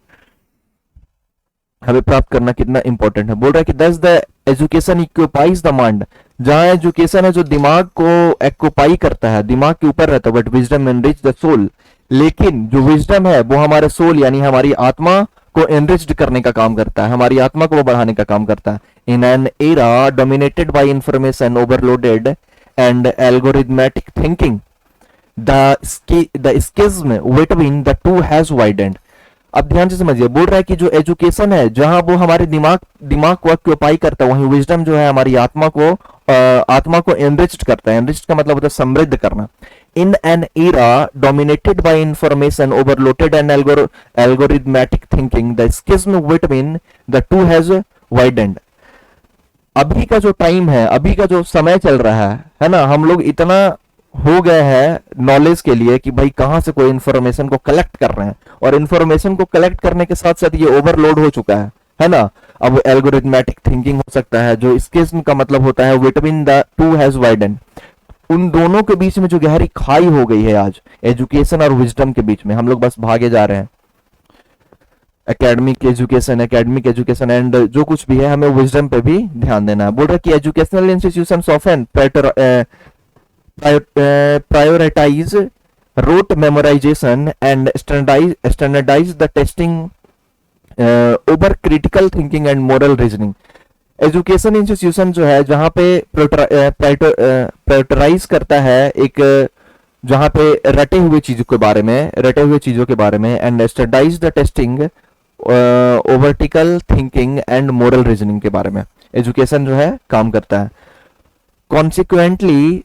हमें प्राप्त करना कितना इंपॉर्टेंट है। बोल रहा है कि दस द एजुकेशन इक्यूपाइज द माइंड, जहां एजुकेशन है जो दिमाग को एक्यूपाई करता है, दिमाग के ऊपर रहता है, but wisdom enrich the soul. लेकिन जो विजडम है वो हमारे सोल यानी हमारी आत्मा को एनरिच्ड करने का काम करता है, हमारी आत्मा को वो बढ़ाने का काम करता है। In an era dominated by information overloaded and algorithmic thinking, the schism between the two has widened. अब ध्यान से समझिए, बोल रहा है कि जो एजुकेशन है जहां वो हमारे दिमाग को ऑक्यूपाई करता है, वहीं विजडम जो है हमारी आत्मा को एनरिच्ड करता है। एनरिच्ड का मतलब होता है समृद्ध करना। In an era dominated by information overloaded and algorithmic thinking, the schism between the two has widened. अभी का जो टाइम है, अभी का जो समय चल रहा है ना, हम लोग इतना हो गए हैं नॉलेज के लिए कि भाई कहां से कोई इंफॉर्मेशन को कलेक्ट कर रहे हैं, और इंफॉर्मेशन को कलेक्ट करने के साथ साथ ये ओवरलोड हो चुका है ना। अब एल्गोरिथमेटिक थिंकिंग हो सकता है, जो स्किज्म का मतलब होता है between the two has widened. उन दोनों के बीच में जो गहरी खाई हो गई है आज, एजुकेशन और विजडम के बीच में, हम लोग बस भागे जा रहे हैं। एकेडमिक एजुकेशन एंड जो कुछ भी है, हमें विजडम पे भी ध्यान देना है। बोल रहा है कि educational institutions often prioritize rote memorization and standardize the testing over critical thinking and moral reasoning। Education institution जो है जहां पे प्रायोरिटाइज करता है एक, जहां पे रटे हुए चीजों के बारे में and standardize the testing of critical thinking and moral reasoning के बारे में एजुकेशन जो है काम करता है। Consequently,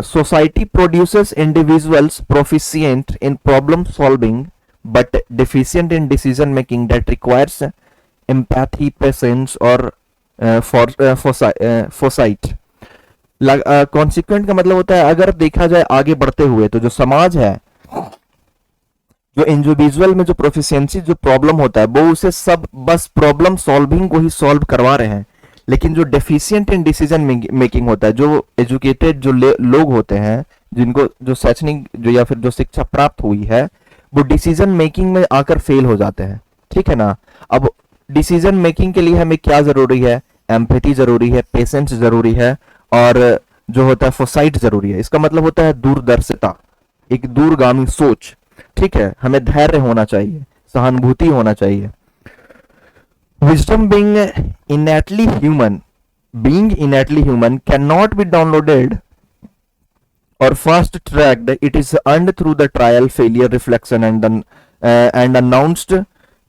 society produces individuals proficient in problem solving but deficient in decision making that requires empathy, patience or foresight। Consequent का मतलब होता है, अगर देखा जाए आगे बढ़ते हुए, तो जो समाज है, जो इंडिविजुअल में जो प्रोफिशिएंसी जो प्रॉब्लम होता है, वो उसे सब बस प्रॉब्लम सॉल्विंग को ही सॉल्व करवा रहे हैं। लेकिन जो डेफिशिएंट इन डिसीजन मेकिंग होता है, जो एजुकेटेड जो लोग होते हैं, जिनको जो शैक्षणिक जो या फिर जो शिक्षा प्राप्त हुई है, वो डिसीजन मेकिंग में आकर फेल हो जाते हैं। ठीक है ना। अब डिसीजन मेकिंग के लिए हमें क्या जरूरी है? एम्पैथी जरूरी है, पेशेंस जरूरी है, और जो होता है फोरसाइट जरूरी है। इसका मतलब होता है दूरदर्शिता, एक दूरगामी सोच। ठीक है, हमें धैर्य होना चाहिए, सहानुभूति होना चाहिए। Wisdom being innately human cannot be downloaded or fast tracked. It is earned through the trial, failure, reflection and announced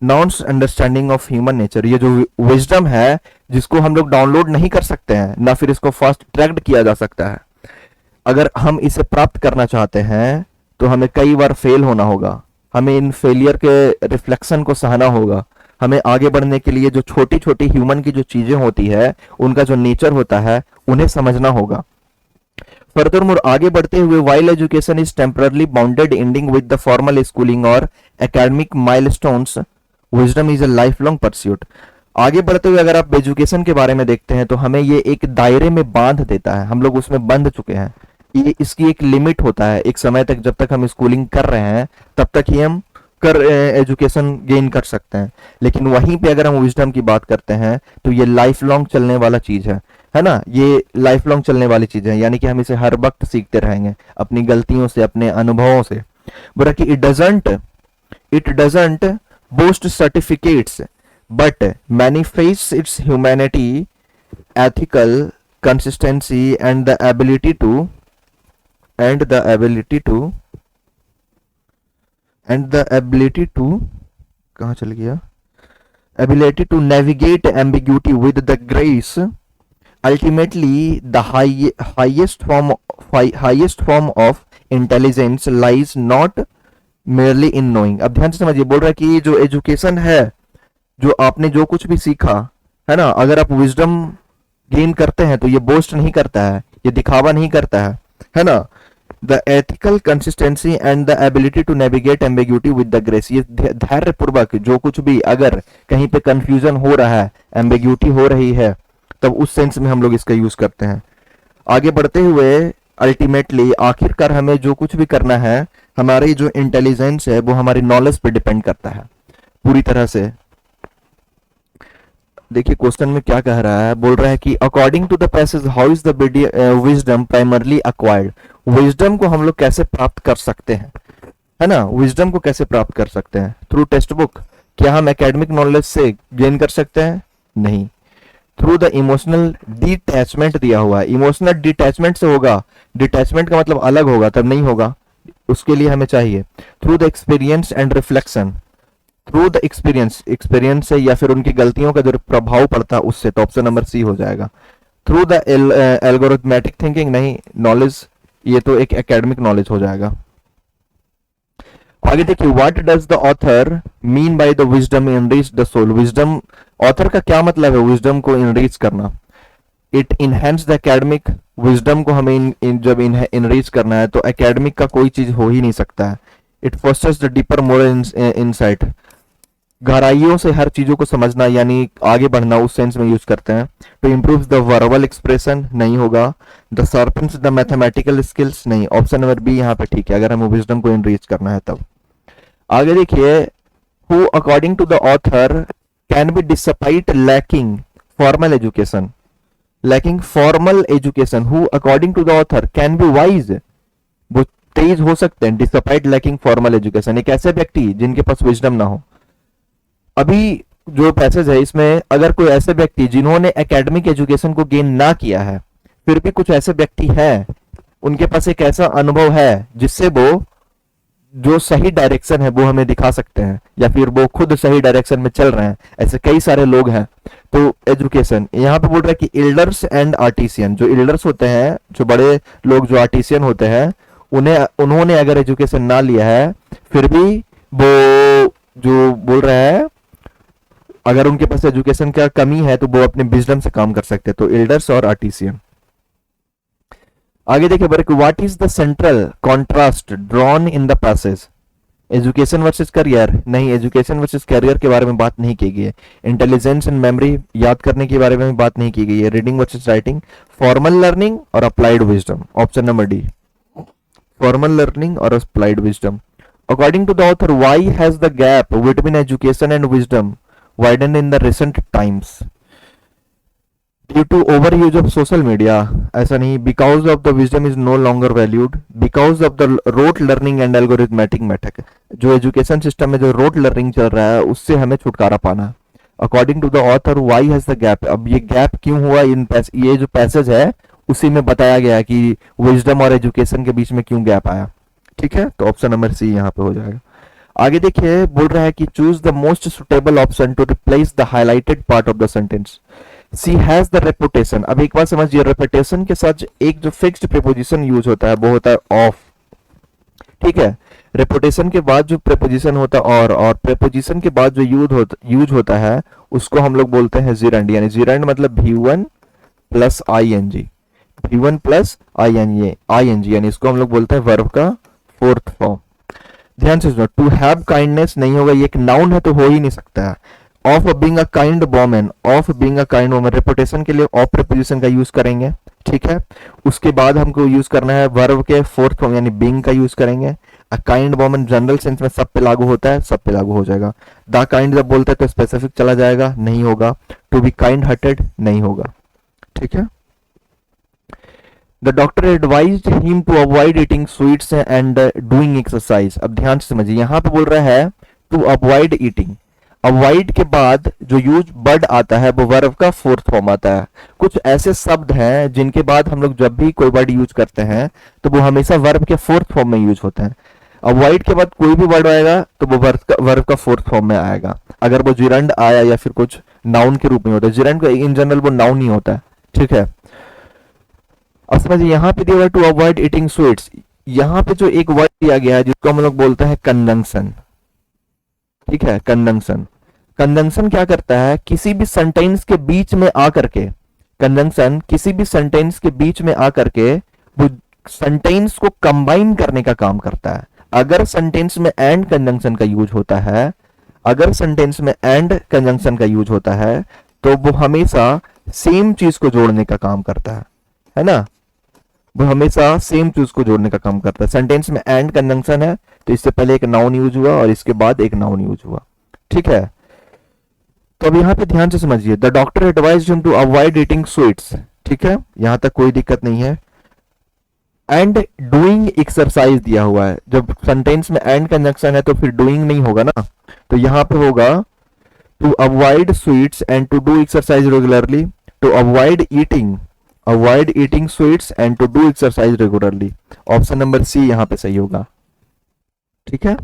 understanding of human nature. ये जो विजडम है, जिसको हम लोग डाउनलोड नहीं कर सकते हैं, ना फिर इसको फास्ट ट्रैक्ड किया जा सकता है। अगर हम इसे प्राप्त करना चाहते हैं तो हमें कई बार फेल होना होगा, हमें इन फेलियर के रिफ्लेक्शन को सहना होगा। हमें आगे बढ़ने के लिए जो छोटी छोटी ह्यूमन की जो चीजें होती है, उनका जो नेचर होता है, उन्हें समझना होगा। फर्दरमोर, आगे बढ़ते हुए, while education is temporally bounded ending with the formal schooling और academic milestones, wisdom is a life long pursuit. आगे बढ़ते हुए अगर आप एजुकेशन के बारे में देखते हैं, तो हमें ये एक दायरे में बांध देता है, हम लोग उसमें बंध चुके हैं। ये इसकी एक लिमिट होता है, एक समय तक जब तक हम स्कूलिंग कर रहे हैं तब तक ही हम एजुकेशन गेन कर सकते हैं। लेकिन वहीं पे अगर हम विजडम की बात करते हैं तो ये लाइफ लॉन्ग चलने वाला चीज है ना। ये लाइफ लॉन्ग चलने वाली चीज है, यानी कि हम इसे हर वक्त सीखते रहेंगे, अपनी गलतियों से, अपने अनुभवों से। बोला कि it doesn't boast certificates but manifest its humanity, ethical consistency and the ability to and the ability to कहाँ चल गया, ability to navigate ambiguity with the grace. Ultimately, the highest form of intelligence lies not merely in knowing. अब ध्यान से समझिए, बोल रहा है कि जो एजुकेशन है, जो आपने जो कुछ भी सीखा है ना, अगर आप विजडम गेन करते हैं तो ये बोस्ट नहीं करता है, ये दिखावा नहीं करता है ना। The ethical consistency and the ability to navigate ambiguity with the grace, ये धैर्य पूर्वक जो कुछ भी अगर कहीं पे कंफ्यूजन हो रहा है, एम्बिग्यूटी हो रही है, तब उस सेंस में हम लोग इसका यूज करते हैं। आगे बढ़ते हुए अल्टीमेटली आखिरकार हमें जो कुछ भी करना है, हमारी जो इंटेलिजेंस है वो हमारी नॉलेज पे डिपेंड करता है पूरी तरह से। देखिए क्वेश्चन में क्या कह रहा है, बोल रहा है कि according to the passage how is the wisdom primarily acquired, wisdom को हम लोग कैसे प्राप्त कर सकते हैं, है ना, विजडम को कैसे प्राप्त कर सकते हैं, थ्रू टेक्स्ट बुक। क्या हम एकेडमिक नॉलेज से गेन कर सकते हैं? नहीं। थ्रू द इमोशनल डिटैचमेंट दिया हुआ है, इमोशनल डिटैचमेंट से होगा, डिटैचमेंट का मतलब अलग होगा, तब नहीं होगा, उसके लिए हमें चाहिए through the experience and reflection, through the experience से या फिर उनकी गलतियों का जो प्रभाव पड़ता है उससे, तो ऑप्शन नंबर सी हो जाएगा। थ्रू द एल्गोरिथमेटिक थिंकिंग, नहीं, नॉलेज ये तो एक एकेडमिक नॉलेज हो जाएगा। आगे देखिए, what does the author mean by the wisdom enrich the soul, wisdom author का क्या मतलब है विजडम को इनरिच करना? It enhance the academic, wisdom को हमें जब इनरिच करना है तो एकेडमिक का कोई चीज हो ही नहीं सकता है। It fosters the deeper moral insight, गहराइयों से हर चीजों को समझना यानी आगे बढ़ना, उस सेंस में यूज करते हैं। To improve the verbal expression, नहीं होगा। The sharpens the mathematical skills, नहीं, ऑप्शन नंबर बी यहाँ पे ठीक है, अगर हमें विजडम को इनरीच करना है तब। आगे देखिए, who according to the author can be despite lacking formal education, lacking formal education, who according to the author can be wise, वो तेज हो सकते हैं डिस्पाइट लैकिंग फॉर्मल एजुकेशन, एक ऐसे व्यक्ति जिनके पास विजडम ना हो। अभी जो पैसेज है इसमें अगर कोई ऐसे व्यक्ति जिन्होंने एकेडमिक एजुकेशन को गेन ना किया है, फिर भी कुछ ऐसे व्यक्ति हैं, उनके पास एक ऐसा अनुभव है जिससे वो जो सही डायरेक्शन है वो हमें दिखा सकते हैं, या फिर वो खुद सही डायरेक्शन में चल रहे हैं, ऐसे कई सारे लोग हैं। तो एजुकेशन यहाँ पे बोल रहा है कि इल्डर्स एंड आर्टिसियन, जो इल्डर्स होते हैं, जो बड़े लोग जो आर्टिसियन होते हैं, उन्होंने अगर एजुकेशन ना लिया है फिर भी वो जो बोल रहा है अगर उनके पास एजुकेशन का कमी है तो वो अपने विजडम से काम कर सकते हैं, तो एल्डर्स और आर्टिसियन। आगे देखिए, what is the central contrast drawn in the passage, education versus career, नहीं, एजुकेशन वर्सेस करियर के बारे में बात नहीं की गई है। इंटेलिजेंस एंड मेमोरी, याद करने के बारे में बात नहीं की गई है। Reading versus writing, formal learning और applied wisdom, option number D, formal learning और applied wisdom. According to the author, why has the gap between education and wisdom widened in the recent times? Due to overuse of social media, ऐसा नहीं, because of the wisdom is no longer valued, because of the rote learning and algorithmic method, जो education system में जो rote learning चल रहा है उससे हमें छुटकारा पाना। According to the author, why has the gap, अब ये गैप क्यों हुआ, ये जो पैसेज है उसी में बताया गया कि विजडम और एजुकेशन के बीच में क्यों गैप आया। ठीक है, तो ऑप्शन नंबर सी यहाँ पे हो जाएगा। आगे देखिए, बोल रहा है कि choose the most suitable option to replace the highlighted part of the sentence. She has the reputation, अब एक बात समझिए, रेपुटेशन के साथ एक जो फिक्स्ड प्रीपोजिशन यूज होता है वो होता है ऑफ, ठीक है। रेपुटेशन के बाद जो प्रीपोजिशन होता है और प्रीपोजिशन के बाद जो यूज होता है उसको हम लोग बोलते हैं जीरेंड, यानी जीरेंड मतलब V1 plus ING, V1 plus ING, यानी इसको हम लोग बोलते हैं वर्ब का फोर्थ फॉर्म। ध्यान से सुनो, टू हैव काइंडनेस नहीं होगा, ये एक नाउन है तो हो ही नहीं सकता है। Of being a kind woman, of being a kind woman, reputation के लिए ऑफ प्रीपोजिशन का यूज करेंगे, ठीक है। उसके बाद हमको यूज करना है वर्ब के फोर्थ फॉर्म यानी बीइंग का यूज करेंगे। A kind woman general sense में सब पे लागू होता है, सब पे लागू हो जाएगा। द काइंड जब बोलते हैं तो स्पेसिफिक चला जाएगा, नहीं होगा। टू बी काइंड हार्टेड नहीं होगा, ठीक है। The doctor advised him to avoid eating sweets and doing exercise। अब ध्यान से समझिए, यहाँ पे बोल रहा है to avoid eating। अवॉइड के बाद जो यूज बड आता है वो वर्ब का फोर्थ फॉर्म आता है। कुछ ऐसे शब्द हैं जिनके बाद हम लोग जब भी कोई वर्ड यूज करते हैं तो वो हमेशा वर्ब के फोर्थ फॉर्म में यूज होते हैं। अवॉइड के बाद कोई भी वर्ड आएगा तो वो वर्ब का फोर्थ फॉर्म में आएगा। अगर वो जिरंड आया या फिर कुछ नाउन के रूप में होता है, जिरंड इन जनरल वो नाउन ही होता है, ठीक है। अब समझिए यहाँ पे दिया हुआ टू अवॉइड ईटिंग स्वीट्स, यहाँ पे जो एक वर्ड दिया गया है जिसको हम लोग बोलते हैं कंजंक्शन, ठीक है, कंजंक्शन। कंजंक्शन क्या करता है, किसी भी सेंटेंस के बीच में आकर के, कंजंक्शन किसी भी सेंटेंस के बीच में आकर के वो सेंटेंस को कंबाइन करने का काम करता है। अगर सेंटेंस में एंड कंजंक्शन का यूज होता है, अगर सेंटेंस में एंड कंजंक्शन का यूज होता है तो वो हमेशा सेम चीज को जोड़ने का काम करता है ना। वो हमेशा सेम चीज को जोड़ने का काम करता है। सेंटेंस में एंड कंजंक्शन है तो इससे पहले एक नाउन यूज हुआ और इसके बाद एक नाउन यूज हुआ, ठीक है। तो अब यहाँ पे ध्यान से समझिए, the doctor advised him to avoid eating sweets, ठीक है, यहां तक कोई दिक्कत नहीं है। एंड डूइंग एक्सरसाइज दिया हुआ है, जब सेंटेंस में एंड कंजंक्शन है तो फिर डूइंग नहीं होगा ना, तो यहां पे होगा to avoid sweets and to do exercise regularly, to avoid eating sweets and to do exercise regularly. Option number C यहां पे सही होगा, ठीक है।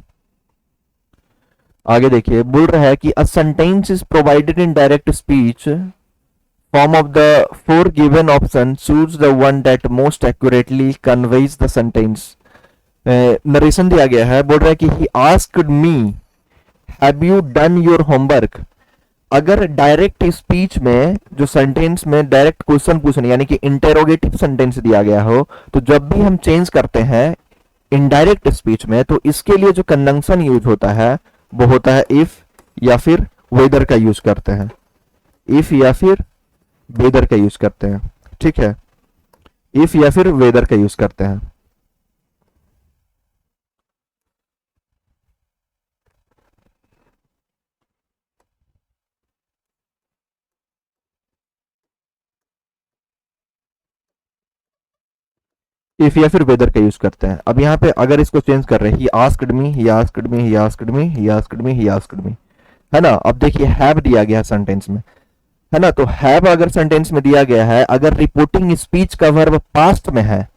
आगे देखिए, बोल रहा है कि a sentence is provided in direct speech form of the four given option, choose the one that most accurately conveys the sentence. Narration दिया गया है, बोल रहा है कि he asked me have you done your homework. अगर direct speech में जो सेंटेंस में डायरेक्ट क्वेश्चन पूछने यानी कि इंटेरोगेटिव सेंटेंस दिया गया हो, तो जब भी हम चेंज करते हैं इनडायरेक्ट स्पीच में तो इसके लिए जो कंजंक्शन यूज होता है वो होता है इफ या फिर वेदर का यूज करते हैं, इफ या फिर वेदर का यूज करते हैं, ठीक है, इफ या फिर वेदर का यूज करते हैं। इफ या फिर वेदर का यूज करते हैं। अब यहाँ पे अगर इसको चेंज कर रहे हैं, he asked me, he asked me, he asked me, he asked me, he asked me, है ना। अब देखिए हैव दिया गया सेंटेंस में, है ना, तो हैव अगर सेंटेंस में दिया गया है, अगर रिपोर्टिंग स्पीच का वर्ब पास्ट में है,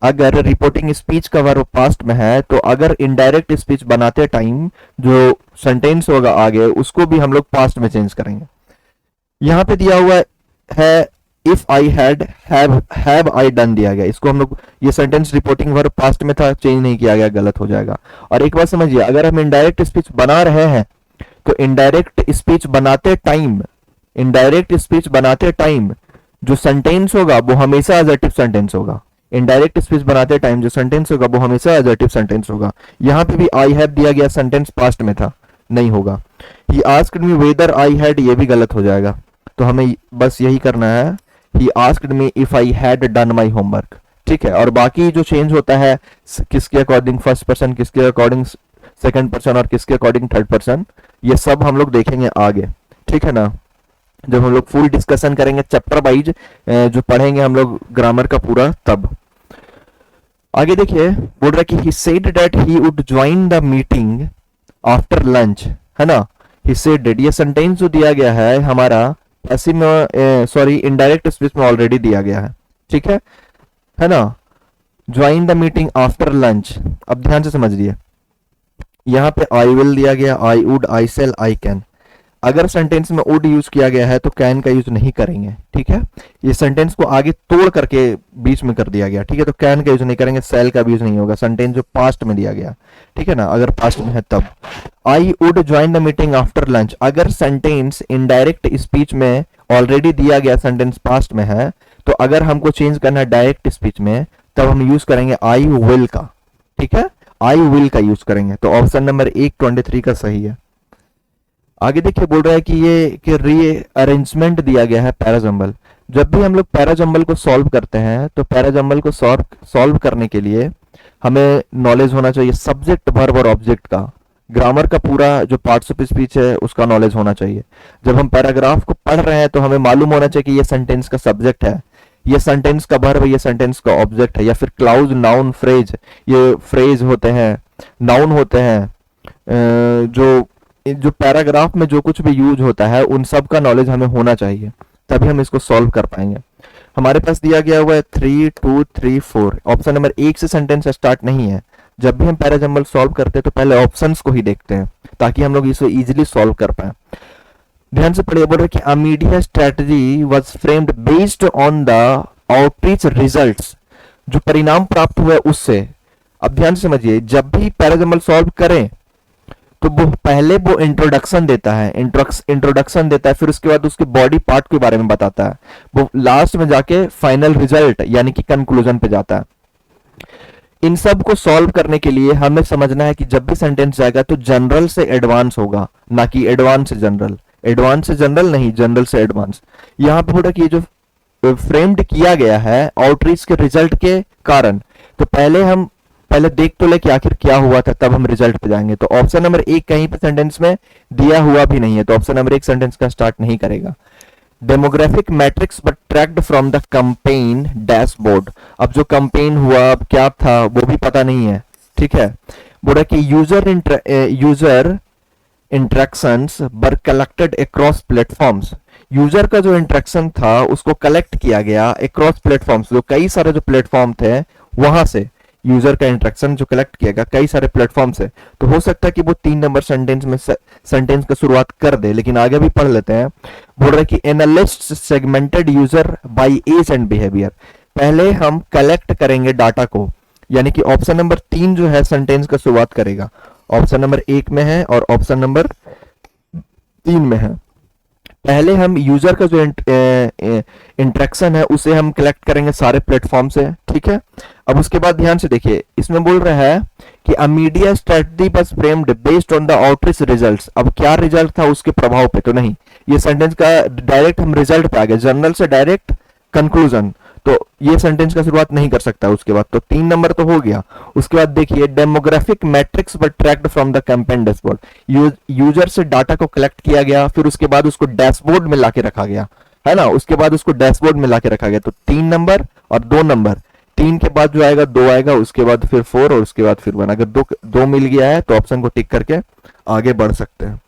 अगर रिपोर्टिंग स्पीच का वर्ब पास्ट में है तो अगर इनडायरेक्ट स्पीच बनाते टाइम जो सेंटेंस होगा आगे उसको भी हम लोग पास्ट में चेंज करेंगे। यहाँ पे दिया हुआ है if I have I done दिया गया, इसको हम लोग, ये सेंटेंस रिपोर्टिंग वर्ब पास्ट में था, चेंज नहीं किया गया, गलत हो जाएगा। और एक बात समझिए, अगर हम इनडायरेक्ट स्पीच बना रहे हैं तो इनडायरेक्ट स्पीच बनाते टाइम जो सेंटेंस होगा वो हमेशा एडजेक्टिव सेंटेंस होगा। इनडायरेक्ट स्पीच बनाते टाइम जो सेंटेंस होगा वो हमेशा एडजेक्टिव सेंटेंस होगा। यहाँ पे भी आई हैव दिया गया, सेंटेंस पास्ट में था, नहीं होगा। He asked me whether I had, ये भी गलत हो जाएगा। तो हमें बस यही करना है, he asked me if I had done my homework, ठीक है। और बाकी जो चेंज होता है किसके अकॉर्डिंग फर्स्ट पर्सन, किसके अकॉर्डिंग सेकंड पर्सन और किसके अकॉर्डिंग थर्ड पर्सन, ये सब हम लोग देखेंगे आगे, ठीक है ना, जब हम लोग फुल डिस्कशन करेंगे चैप्टर वाइज, जो पढ़ेंगे हम लोग ग्रामर का पूरा, तब। आगे देखिए, बोल रहा है कि he said that he would join the meeting after lunch, है ना। ही सेड दैट, ये सेंटेंस जो दिया गया है हमारा पैसिव में, सॉरी इनडायरेक्ट स्पीच में ऑलरेडी दिया गया है, ठीक है ना। Join the meeting after lunch, अब ध्यान से समझिए, यहाँ पे आई विल दिया गया, I would, I shall, I can. अगर सेंटेंस में वुड यूज किया गया है तो कैन का यूज नहीं करेंगे, ठीक है। ये सेंटेंस को आगे तोड़ करके बीच में कर दिया गया, ठीक है, तो कैन का यूज नहीं करेंगे, सेल का भी यूज नहीं होगा, सेंटेंस जो पास्ट में दिया गया, ठीक है ना, अगर पास्ट में है तब। I would join the meeting after lunch, अगर सेंटेंस इनडायरेक्ट स्पीच में ऑलरेडी दिया गया, सेंटेंस पास्ट में है, तो अगर हमको चेंज करना है डायरेक्ट स्पीच में तब हम यूज करेंगे आई विल का, ठीक है, आई विल का यूज करेंगे। तो ऑप्शन नंबर 123 का सही है। आगे देखिए, बोल रहा है कि ये कि रीअरेंजमेंट दिया गया है पैराजंबल। जब भी हम लोग पैराजंबल को सॉल्व करते हैं तो पैराजंबल को सॉल्व करने के लिए हमें नॉलेज होना चाहिए सब्जेक्ट, वर्ब और ऑब्जेक्ट का। ग्रामर का पूरा जो पार्ट्स ऑफ स्पीच है उसका नॉलेज होना चाहिए। जब हम पैराग्राफ को पढ़ रहे हैं तो हमें मालूम होना चाहिए कि ये सेंटेंस का सब्जेक्ट है, ये सेंटेंस का वर्ब है, ये सेंटेंस का ऑब्जेक्ट है, या फिर क्लाउज, नाउन, फ्रेज, ये फ्रेज होते हैं, नाउन होते हैं, जो जो पैराग्राफ में जो कुछ भी यूज होता है उन सब का नॉलेज हमें होना चाहिए, तभी हम इसको सॉल्व कर पाएंगे। हमारे पास दिया गया हुआ है 3 2 3 4। ऑप्शन नंबर 1 से सेंटेंस स्टार्ट नहीं है। जब भी हम पैराजंबल सॉल्व करते हैं तो पहले ऑप्शंस को ही देखते हैं ताकि हम लोग इसे इजीली सॉल्व कर पाए। ध्यान से पढ़िए, बोल रहे कि a media strategy was framed based on the outreach results. जो परिणाम प्राप्त हुए उससे। अब ध्यान से समझिए, जब भी पैराजंबल सॉल्व करें तो वो पहले वो इंट्रोडक्शन देता है, इंट्रोडक्शन देता है, फिर उसके बाद उसके बॉडी पार्ट के बारे में बताता है, वो लास्ट में जाके फाइनल रिजल्ट यानी कि कंक्लूजन पे जाता है। इन सब को सॉल्व करने के लिए हमें समझना है कि जब भी सेंटेंस जाएगा तो जनरल से एडवांस होगा, ना कि एडवांस से जनरल। एडवांस से जनरल नहीं, जनरल से एडवांस। यहाँ पे बोला कि जो फ्रेम्ड किया गया है आउटरीच के रिजल्ट के कारण, तो पहले देख तो ले कि आखिर क्या हुआ था, तब हम रिजल्ट पे जाएंगे। तो ऑप्शन नंबर 1 कहीं पे सेंटेंस में दिया हुआ भी नहीं है, तो ऑप्शन नंबर 1 सेंटेंस का स्टार्ट नहीं करेगा। Demographic matrix but tracked from the campaign dashboard. अब जो कैंपेन हुआ, अब क्या था वो भी पता नहीं है, ठीक है। बोला कि यूजर इंटरेक्शंस वर कलेक्टेड अक्रॉस प्लेटफॉर्म्स। यूजर का जो इंटरेक्शन था उसको कलेक्ट किया गया अक्रॉस प्लेटफॉर्म्स, जो कई सारे जो प्लेटफॉर्म थे वहां से यूजर का इंटरेक्शन जो कलेक्ट किया गया कई सारे प्लेटफॉर्म से। तो हो सकता है कि वो 3 नंबर सेंटेंस में सेंटेंस का शुरुआत कर दे, लेकिन आगे भी पढ़ लेते हैं। बोल रहे कि analyst segmented user by age and behaviour. पहले हम कलेक्ट करेंगे डाटा को, यानी कि ऑप्शन नंबर 3 जो है सेंटेंस का शुरुआत करेगा। ऑप्शन नंबर 1 में है और ऑप्शन नंबर 3 में है। पहले हम यूजर का जो इंटरेक्शन है उसे हम कलेक्ट करेंगे सारे प्लेटफॉर्म से, ठीक है। अब उसके बाद ध्यान से देखिए, इसमें बोल रहा है कि a media strategy was framed based on the outreach results. अब क्या रिजल्ट था उसके प्रभाव पे, तो नहीं, ये सेंटेंस का डायरेक्ट हम रिजल्ट पे आ गए, जनरल से डायरेक्ट कंक्लूजन, तो ये सेंटेंस का शुरुआत नहीं कर सकता उसके बाद। तो 3 नंबर तो हो गया। उसके बाद देखिए, demographic matrix were tracked from the campaign dashboard. User से डाटा को कलेक्ट किया गया, फिर उसके बाद उसको डैशबोर्ड में लाके रखा गया, है ना। उसके बाद उसको डैशबोर्ड में लाके रखा गया। तो 3 नंबर और 2 नंबर। 3 के बाद जो आएगा 2 आएगा, उसके बाद फिर 4 और उसके बाद फिर 1। अगर दो मिल गया है तो ऑप्शन को टिक करके आगे बढ़ सकते हैं।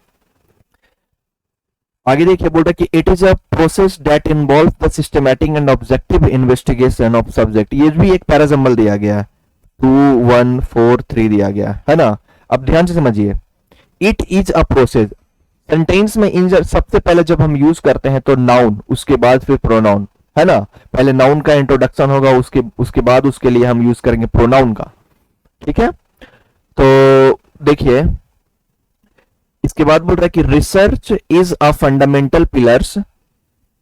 आगे देखिए, बोल रहा है कि it is a process that involve the systematic and objective investigation of subject. ये भी एक पैराजंबल दिया गया है, 2 1 4 3 दिया गया है ना। अब ध्यान से समझिए, it is a process sentence में इन सबसे पहले जब हम यूज करते हैं तो नाउन, उसके बाद फिर प्रोनाउन, है ना। पहले नाउन का इंट्रोडक्शन होगा, उसके बाद उसके लिए हम यूज करेंगे प्रोनाउन का, ठीक है। तो देखिए, इसके बाद बोल रहा है कि research is a fundamental pillars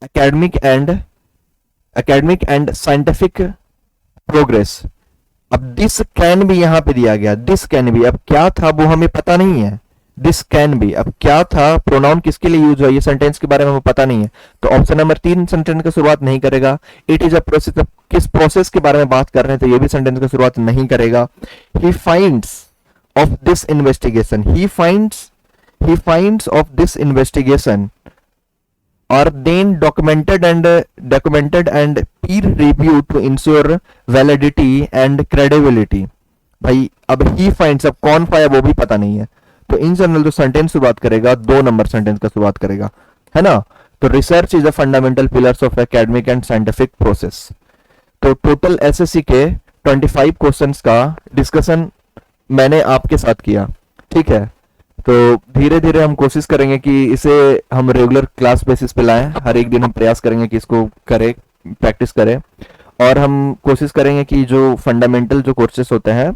academic and scientific progress. अब दिस कैन भी यहां पे दिया गया, दिस कैन भी। अब क्या था वो हमें पता नहीं है, दिस कैन भी। अब क्या था, प्रोनाउन किसके लिए यूज हुआ, ये सेंटेंस के बारे में हमें पता नहीं है, तो ऑप्शन नंबर 3 सेंटेंस की शुरुआत नहीं करेगा। इट इज अ प्रोसेस, किस प्रोसेस के बारे में बात कर रहे हैं, तो ये भी सेंटेंस की शुरुआत नहीं करेगा। He finds of this investigation, he finds of this investigation are then documented and peer reviewed to ensure validity and credibility। भाई अब ही finds, अब कौन पाया वो भी पता नहीं है, तो इन जनरल जो सेंटेंस शुरुआत करेगा 2 नंबर सेंटेंस का शुरुआत करेगा, है ना। तो research is a fundamental pillars of academic and scientific process. तो टोटल एसएससी के 25 क्वेश्चंस का डिस्कशन मैंने आपके साथ किया, ठीक है। तो धीरे धीरे हम कोशिश करेंगे कि इसे हम रेगुलर क्लास बेसिस पे लाएं। हर एक दिन हम प्रयास करेंगे कि इसको करें, प्रैक्टिस करें, और हम कोशिश करेंगे कि जो फंडामेंटल जो कोर्सेस होते हैं,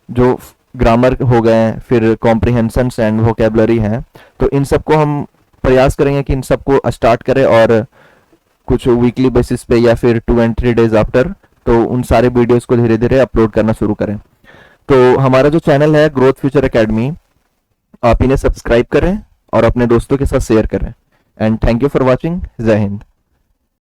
जो ग्रामर हो गए, फिर कॉम्प्रिहेंशन एंड वोकेबलरी हैं, तो इन सबको हम प्रयास करेंगे कि इन सबको स्टार्ट करें, और कुछ वीकली बेसिस पे या फिर 2 and 3 days आफ्टर, तो उन सारे वीडियोस को धीरे धीरे अपलोड करना शुरू करें। तो हमारा जो चैनल है ग्रोथ फ्यूचर एकेडमी, आप इन्हें सब्सक्राइब करें और अपने दोस्तों के साथ शेयर करें। And thank you for watching. जय हिंद।